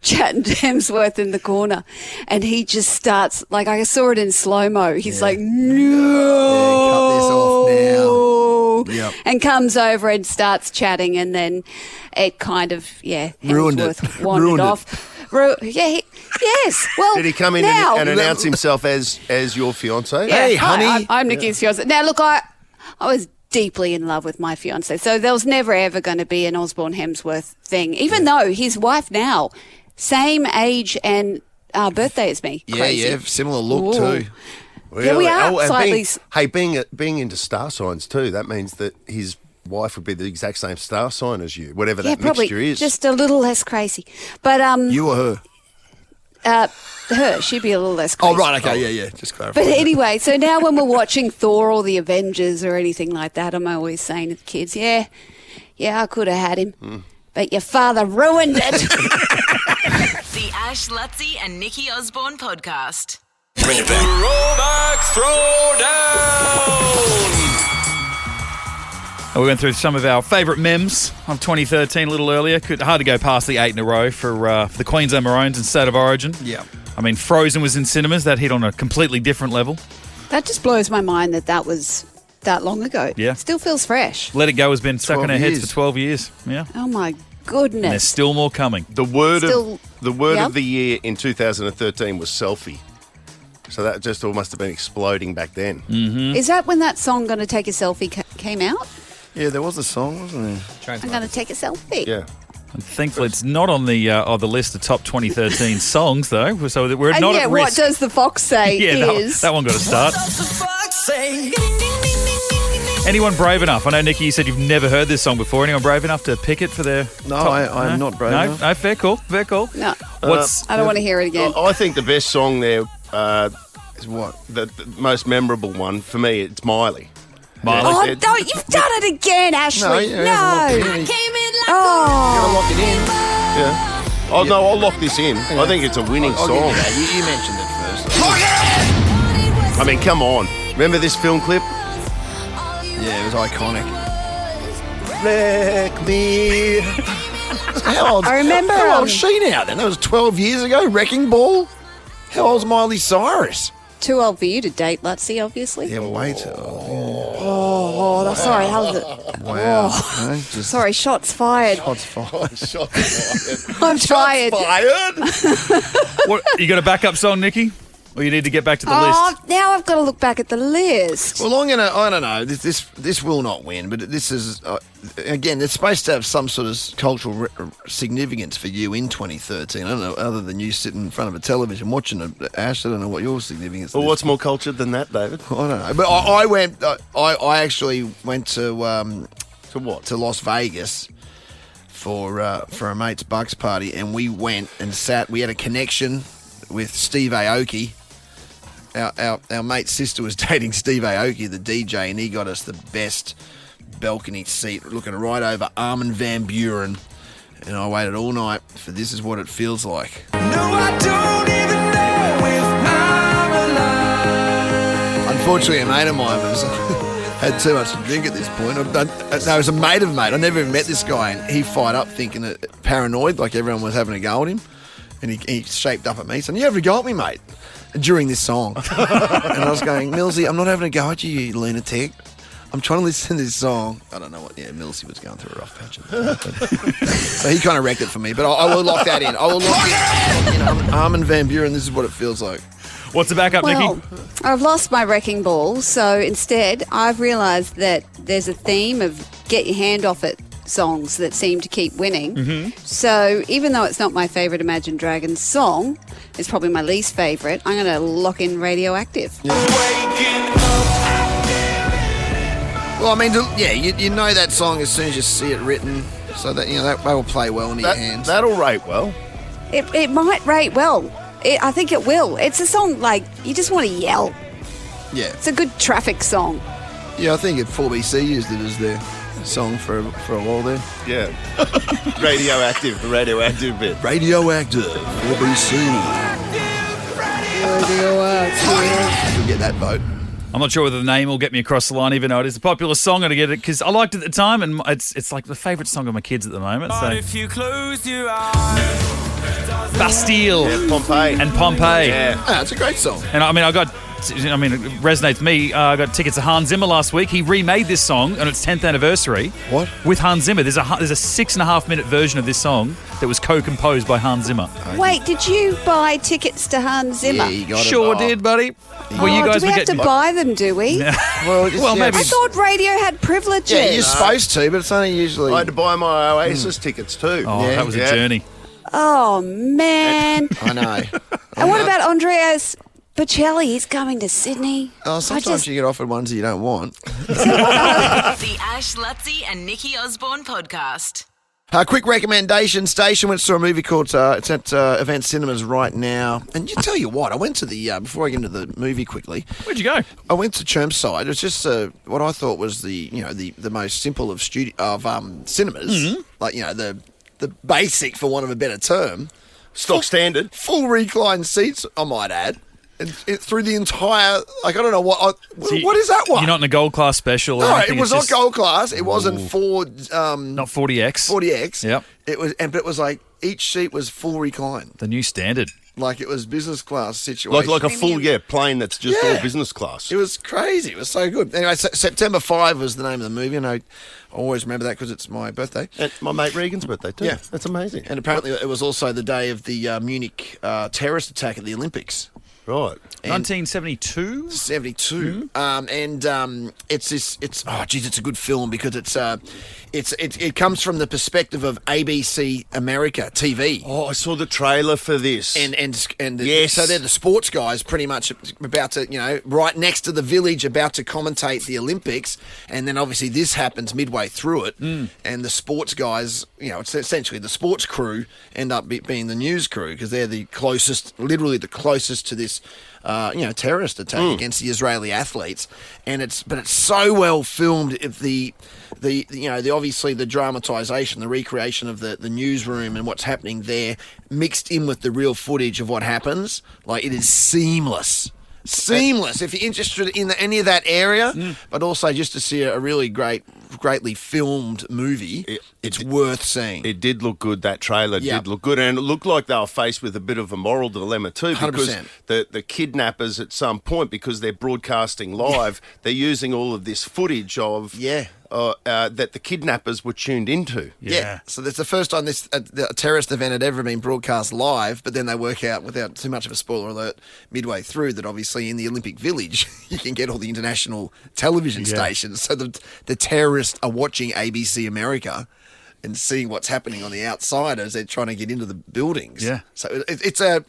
chatting to Hemsworth in the corner, and he just starts, like, I saw it in slow-mo. He's like, no. Cut this off now. Yep. And comes over and starts chatting, and then it kind of, Ruined it. Hemsworth wandered Ruined it. off. Yes. Well, Did he come in now, and announce himself as your fiancé? Yeah, Hey, hi, honey. I'm Nikki's fiance. Now, look, I was deeply in love with my fiance, so there was never ever going to be an Osborne Hemsworth thing, even though his wife now, same age and birthday as me. Crazy. Yeah, similar look Ooh. too. Yeah, we are and slightly... being into star signs too, that means that his wife would be the exact same star sign as you, whatever that probably mixture is. just a little less crazy. But You or her? her, she'd be a little less crazy. Oh, right, okay, yeah, just clarify. But anyway, so now when we're watching Thor or the Avengers or anything like that, I'm always saying to the kids, Yeah, I could have had him, but your father ruined it. The Ash, Lutzi and Nikki Osborne podcast. Throwback Throwdown. We went through some of our favourite memes of 2013 a little earlier. Hard to go past the 8 in a row for the Queensland Maroons and State of Origin. Yeah. I mean, Frozen was in cinemas. That hit on a completely different level. That just blows my mind that was that long ago. Yeah. Still feels fresh. Let It Go has been stuck in our heads years. for 12 years. Yeah. Oh, my And there's goodness. still more coming. The word Still- of Yep. the year in 2013 was selfie. So that just all must have been exploding back then. Is that when that song Gonna Take a Selfie came out? Yeah, there was a song, wasn't there? I'm going to take a selfie. Yeah. And thankfully, it's not on the list of top 2013 songs, though. So that we're And not yeah, at what risk. does the fox say Yeah, is... that one got a start. Anyone brave enough? I know, Nikki, you said you've never heard this song before. Anyone brave enough to pick it for their No, top? I am not brave enough. No, fair call. Fair call. No, What's I don't want to hear it again. I think the best song there is what? The most memorable one for me, it's Miley. Miley? Oh, It- no, you've done it again, Ashley. No, No. you haven't locked it in. Oh. Gotta lock it in. Yeah. Oh, no, I'll lock this in. I think it's a winning I'll give you song. that. You mentioned it first. I mean, come on. Remember this film clip? Yeah, it was iconic. Wreck me. How old? I remember, How old is she now? Then that was 12 years ago. Wrecking Ball. How old's Miley Cyrus? Too old for you to date, Lutzi, obviously. Yeah, way too old. Oh, sorry, how was it? Wow. Oh. No, just Sorry, shots fired. shots fired. I'm tired. What, you got a backup song, Nikki? Or you need to get back to the Oh, list? now I've got to look back at the list. Well, I don't know. This will not win, but this is again. It's supposed to have some sort of cultural significance for you in 2013. I don't know, other than you sitting in front of a television watching it, Ash. I don't know what your significance. Well, is. what's more cultured than that, David? I don't know, but I went. I actually went to what? To Las Vegas for a mate's Bucks party, and we went and sat. We had a connection with Steve Aoki. Our mate's sister was dating Steve Aoki, the DJ, and he got us the best balcony seat, looking right over Armin van Buren. And I waited all night for This Is What It Feels Like. No, I don't even know if I'm alive. Unfortunately, a mate of mine had too much to drink at this point. No, it was a mate of mate. I never even met this guy, and he fired up thinking that paranoid, like everyone was having a go at him. And he shaped up at me, saying, "You having a go at me, mate?" During this song. And I was going, "Millsy, I'm not having a go at you, you lunatic. I'm trying to listen to this song." I don't know what, Millsy was going through a rough patch. So he kind of wrecked it for me, but I will lock that in. I will lock in Armin van Buren, This Is What It Feels Like. What's the backup, Well, Nikki? I've lost my wrecking ball, so instead I've realised that there's a theme of get your hand off it songs that seem to keep winning. Mm-hmm. So even though it's not my favourite Imagine Dragons song, it's probably my least favourite, I'm going to lock in Radioactive. Well, I mean, you know that song as soon as you see it written, so that that will play well into your hands. That'll rate well. It might rate well. I think it will. It's a song like you just want to yell. Yeah. It's a good traffic song. Yeah, I think 4BC used it as their song for a while there. Yeah. Radioactive, the radioactive bit. Radioactive, 4BC. Radioactive. You'll get that vote. I'm not sure whether the name will get me across the line, even though it is a popular song. I'm going to get it because I liked it at the time, and it's like the favourite song of my kids at the moment. So. If you close your eyes. Bastille. Yeah, Pompeii. And Pompeii. Yeah, it's a great song. And I mean, it resonates with me. I got tickets to Hans Zimmer last week. He remade this song on its 10th anniversary. What? With Hans Zimmer. There's a 6.5-minute version of this song that was co-composed by Hans Zimmer. Wait, did you buy tickets to Hans Zimmer? Yeah, you got it. Sure did, buddy. Well, you guys do we have to buy them, do we? Well, maybe. I thought radio had privileges. Yeah, you're supposed to, but it's only usually. I had to buy my Oasis tickets too. Oh, that was a journey. Oh, man. I know. And what about Andreas Bocelli? He's coming to Sydney. Oh, sometimes you get offered ones that you don't want. The Ash, Lutzi and Nikki Osborne podcast. Quick recommendation. Station went to a movie called, it's at Event Cinemas right now. And you tell you what, I went to the, before I get into the movie quickly. Where'd you go? I went to Chermside. It was just what I thought was the most simple of cinemas. Mm-hmm. Like, the basic, for want of a better term. Stock standard. Full recline seats, I might add. And through the entire, I don't know what is that one? You're not in a gold class special. No, or anything, it was it's not gold class. It wasn't Ford. Not 40X. 40X. Yep. But it was like each seat was full recline. The new standard. Like it was business class situation. Like a full plane that's just all business class. It was crazy. It was so good. Anyway, September 5 was the name of the movie, and I always remember that because it's my birthday. And my mate Regan's birthday too. Yeah, that's amazing. And apparently it was also the day of the Munich terrorist attack at the Olympics. Right. 1972? 72. And it's a good film because it comes from the perspective of ABC America TV. Oh, I saw the trailer for this. And yes. So they're the sports guys pretty much about to, right next to the village about to commentate the Olympics. And then obviously this happens midway through it. And the sports guys, it's essentially the sports crew end up being the news crew because they're literally the closest to this terrorist attack against the Israeli athletes, but it's so well filmed. If the obviously the dramatisation, the recreation of the newsroom and what's happening there, mixed in with the real footage of what happens, like it is seamless. If you're interested in any of that area, but also just to see a really greatly filmed movie, it's worth seeing. It did look good, that trailer did look good, and it looked like they were faced with a bit of a moral dilemma too, because 100%. the kidnappers at some point, because they're broadcasting live, they're using all of this footage of that the kidnappers were tuned into. Yeah. So that's the first time this a terrorist event had ever been broadcast live, but then they work out, without too much of a spoiler alert, midway through that obviously in the Olympic Village you can get all the international television stations. So the terrorists are watching ABC America and seeing what's happening on the outside as they're trying to get into the buildings. Yeah. So it's a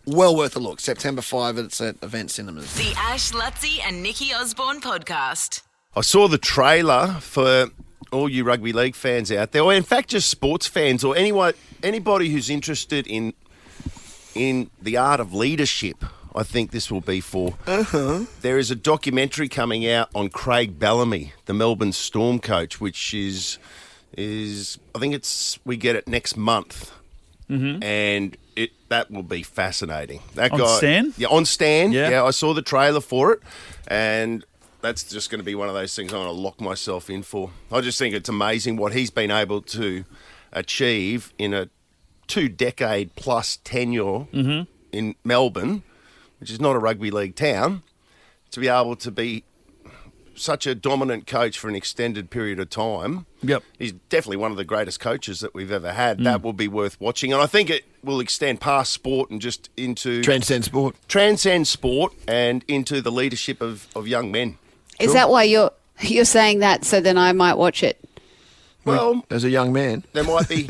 well worth a look. September 5, it's at Event Cinemas. The Ash Lutzi and Nikki Osborne podcast. I saw the trailer for all you rugby league fans out there, or in fact just sports fans, or anybody who's interested in the art of leadership. I think this will be for. There is a documentary coming out on Craig Bellamy, the Melbourne Storm coach, which is I think we get it next month, and that will be fascinating. That on guy, Stan? Yeah, on Stan. Yeah. I saw the trailer for it, and that's just going to be one of those things I'm going to lock myself in for. I just think it's amazing what he's been able to achieve in a 2-decade plus tenure in Melbourne, which is not a rugby league town, to be able to be such a dominant coach for an extended period of time. Yep. He's definitely one of the greatest coaches that we've ever had. That will be worth watching. And I think it will extend past sport and just into... Transcend sport and into the leadership of young men. Is that why you're saying that? So then I might watch it. Well, as a young man, there might be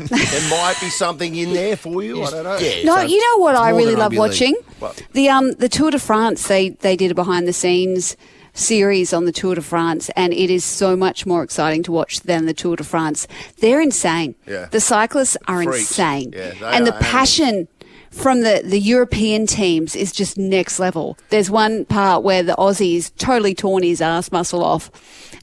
something in there for you. I don't know. Yeah, No, you know what I really love rugby watching? What? The Tour de France. They did a behind the scenes series on the Tour de France, and it is so much more exciting to watch than the Tour de France. They're insane. Yeah. The cyclists are Freaks. insane. Yeah, they and the are passion from the European teams is just next level. There's one part where the Aussie's totally torn his ass muscle off,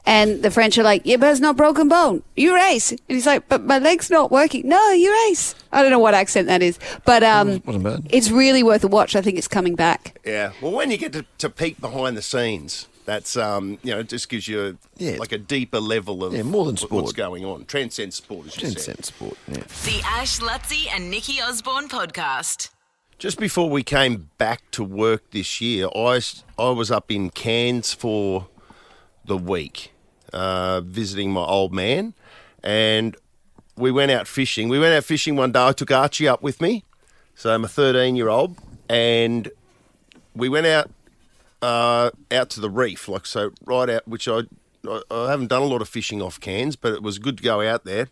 and the French are like, yeah, but it's not broken bone. You race. And he's like, but my leg's not working. No, you race. I don't know what accent that is, but wasn't bad. It's really worth a watch. I think it's coming back. Yeah. Well, when you get to peek behind the scenes, that's it just gives you like a deeper level of more than sport. What's going on. Transcend sport, as you said. Transcend sport. Yeah. The Ash Lutzi and Nikki Osborne podcast. Just before we came back to work this year, I was up in Cairns for the week, visiting my old man, and we went out fishing. We went out fishing one day. I took Archie up with me, so I'm a 13-year-old, and we went out to the reef, right out, which I haven't done a lot of fishing off Cairns, but it was good to go out there.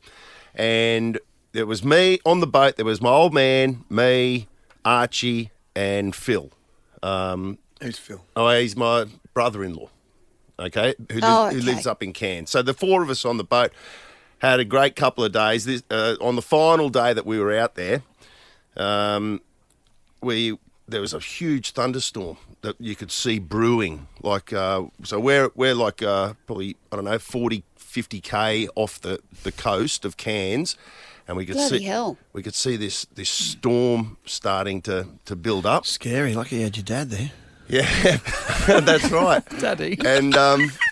And there was me on the boat. There was my old man, me, Archie, and Phil. Who's Phil? Oh, he's my brother-in-law. Okay, who lives up in Cairns. So the four of us on the boat, Had a great couple of days. On the final day that we were out there, there was a huge thunderstorm that you could see brewing. Like so, we're like probably 40, 50k off the coast of Cairns, and we could see this storm starting to build up. Scary. Lucky you had your dad there. Yeah, that's right, Daddy. And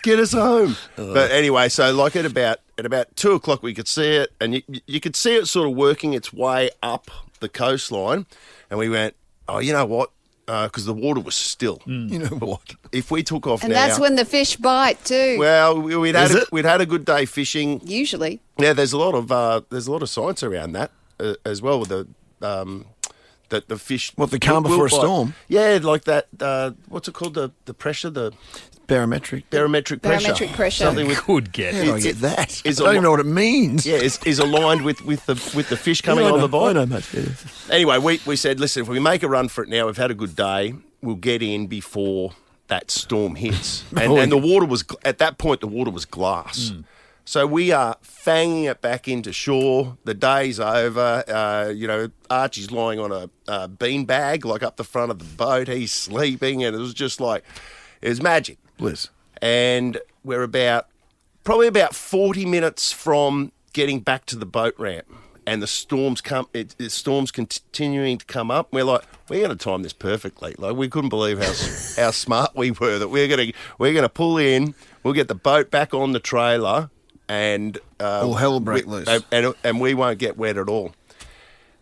get us home. But anyway, so like at about 2:00 we could see it, and you could see it sort of working its way up the coastline, and we went, oh, you know what? Because the water was still. You know what? If we took off And now, that's when the fish bite too. well, we'd had a good day fishing. Usually. Yeah, there's a lot of science around that as well with the fish. What, they come before a storm? Yeah, like that. What's it called? The pressure, the barometric pressure. Barometric pressure. Something with Could get. How do I get that? Is I don't even know what it means. Yeah, is aligned with the fish coming on the bite. I know much better. Anyway, we said, listen, if we make a run for it now, we've had a good day, we'll get in before that storm hits. And the water was, at that point, the water was glass. So we are fanging it back into shore. The day's over. Archie's lying on a bean bag, like up the front of the boat. He's sleeping, and it was just like, it was magic. Bliss. And we're probably about 40 minutes from getting back to the boat ramp, and the storm's continuing to come up. We're like, we're going to time this perfectly. Like, we couldn't believe how smart we were that we're going to pull in. We'll get the boat back on the trailer, and all hell will break loose, and we won't get wet at all.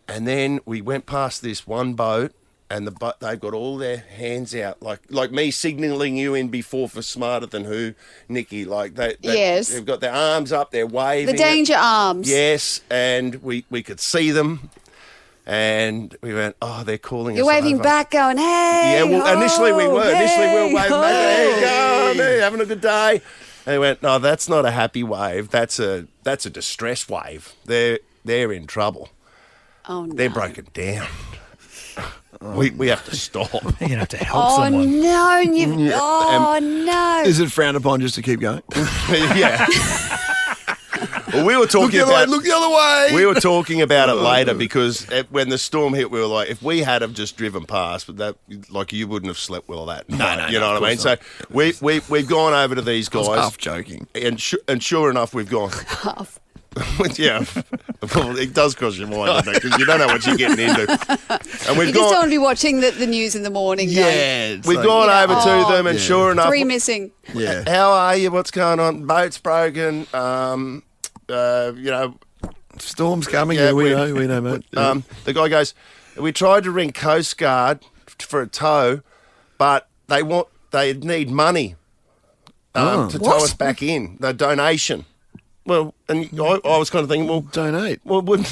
And then we went past this one boat. And they've got all their hands out, like me signalling you in before for smarter than who, Nikki. Like yes, they've got their arms up, they're waving. The danger arms. Yes, and we could see them, and we went, oh, they're calling You're us. waving over. back, going, hey. Yeah, well, initially we were. Initially we were waving back. There you go, they're having a good day. And they went, no, that's not a happy wave. That's a distress wave. They're in trouble. Oh no. They're broken down. We have to stop. You're going to have to help someone. No, no. Is it frowned upon just to keep going? Yeah. Well, we were talking look the other way. We were talking about it later because when the storm hit, we were like, if we had have just driven past, but that, like, you wouldn't have slept well that night. No, you know what I mean? So we've gone over to these guys. I was half joking, and sure enough, we've gone half. Yeah, well, it does cross your mind, because you don't know what you're getting into. And you just don't want to be watching the news in the morning. Yeah, we've gone over to them, and sure enough, 3 missing. Yeah, how are you? What's going on? Boat's broken. Storm's coming. Yeah, we know, mate. The guy goes, we tried to ring Coast Guard for a tow, but they need money to tow us back in. The donation. Well, and I was kind of thinking, well, donate. Well, wouldn't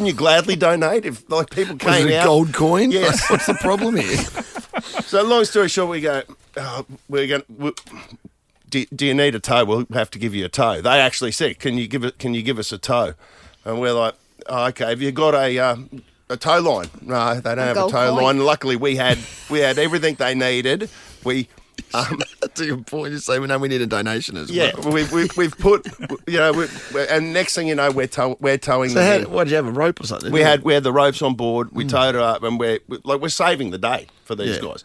you gladly donate if people came out? Gold coin? Yes. What's the problem here? So, long story short, we go. Do you need a tow? We'll have to give you a tow. They actually said, can you give us a tow? And we're like, oh, okay. Have you got a tow line? No, they don't have a tow line. Luckily, we had everything they needed. That's a good point. You say we need a donation as well. Yeah, we've put, and next thing you know, we're towing them in. What, did you have a rope or something? We had the ropes on board. We towed her up, and we're saving the day for these guys.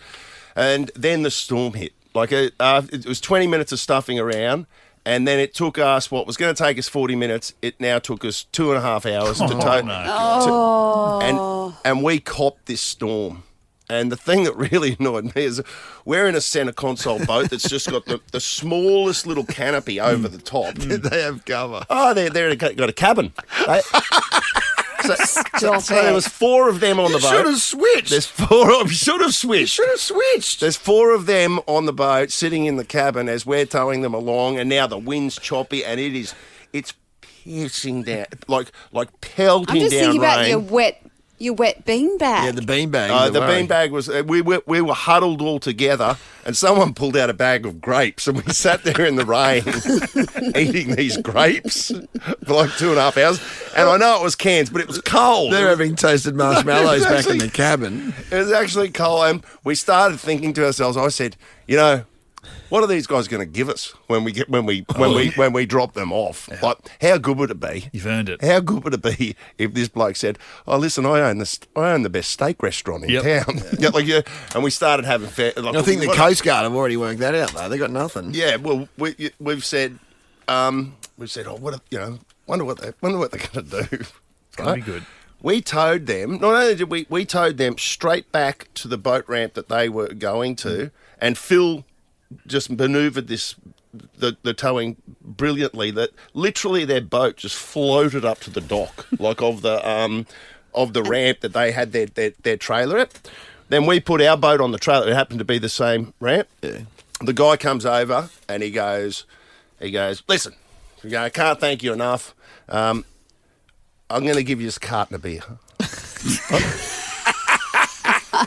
And then the storm hit. It was 20 minutes of stuffing around, and then it took us what was going to take us 40 minutes. It now took us 2.5 hours to tow. And we copped this storm. And the thing that really annoyed me is we're in a centre console boat that's just got the smallest little canopy over the top. They have cover. Oh, they've got a cabin. So there was 4 of them on the boat. Should have switched. There's 4. Should have switched. Should have switched. There's 4 of them on the boat sitting in the cabin as we're towing them along, and now the wind's choppy, and it's piercing down, like pelting down rain. I'm just thinking about your wet beanbag. Yeah, the beanbag. The beanbag was. We were huddled all together, and someone pulled out a bag of grapes, and we sat there in the rain eating these grapes for like 2.5 hours. And I know it was Cairns, but it was cold. They're having toasted marshmallows back in the cabin. It was actually cold, and we started thinking to ourselves. I said, what are these guys going to give us when we drop them off? Yeah. Like, how good would it be? You've earned it. How good would it be if this bloke said, "Oh, listen, I own the best steak restaurant in town." And we started having I think the Coast Guard have already worked that out though. They got nothing. Yeah, well, we've said, oh, wonder what they're going to do. It's going to be good. We towed them. Not only did we towed them straight back to the boat ramp that they were going to, and Phil just manoeuvred the towing brilliantly. That literally their boat just floated up to the dock, like of the ramp that they had their trailer at. Then we put our boat on the trailer. It happened to be the same ramp. Yeah. The guy comes over and he goes, listen, I can't thank you enough. I'm going to give you this carton of beer.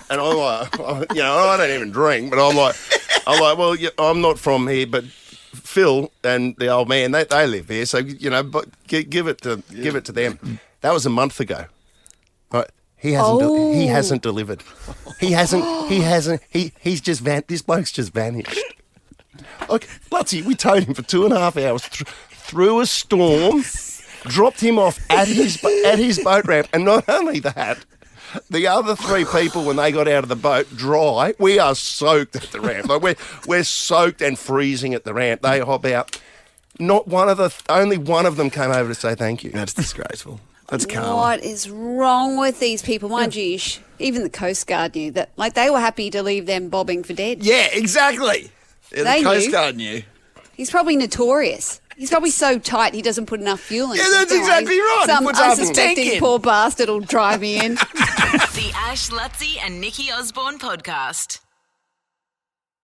And I'm like, I don't even drink, but I'm like, well, I'm not from here, but Phil and the old man, they live here, so but give it to them. That was a month ago. Right? He hasn't delivered. He hasn't. He's just this bloke's just vanished. Look, Lutzy, we towed him for 2.5 hours through a storm. Dropped him off at his boat ramp, and not only that, the other 3 people, when they got out of the boat dry, we are soaked at the ramp. Like we're soaked and freezing at the ramp. They hop out. Only one of them came over to say thank you. That's disgraceful. That's calm. What is wrong with these people? Mind you, even the Coast Guard knew that. Like, they were happy to leave them bobbing for dead. Yeah, exactly. Yeah, the Coast Guard knew. He's probably notorious. He's probably so tight he doesn't put enough fuel in. Yeah, that's exactly right. Some unsuspecting poor bastard will drive me in. The Ash, Lutzy and Nikki Osborne podcast.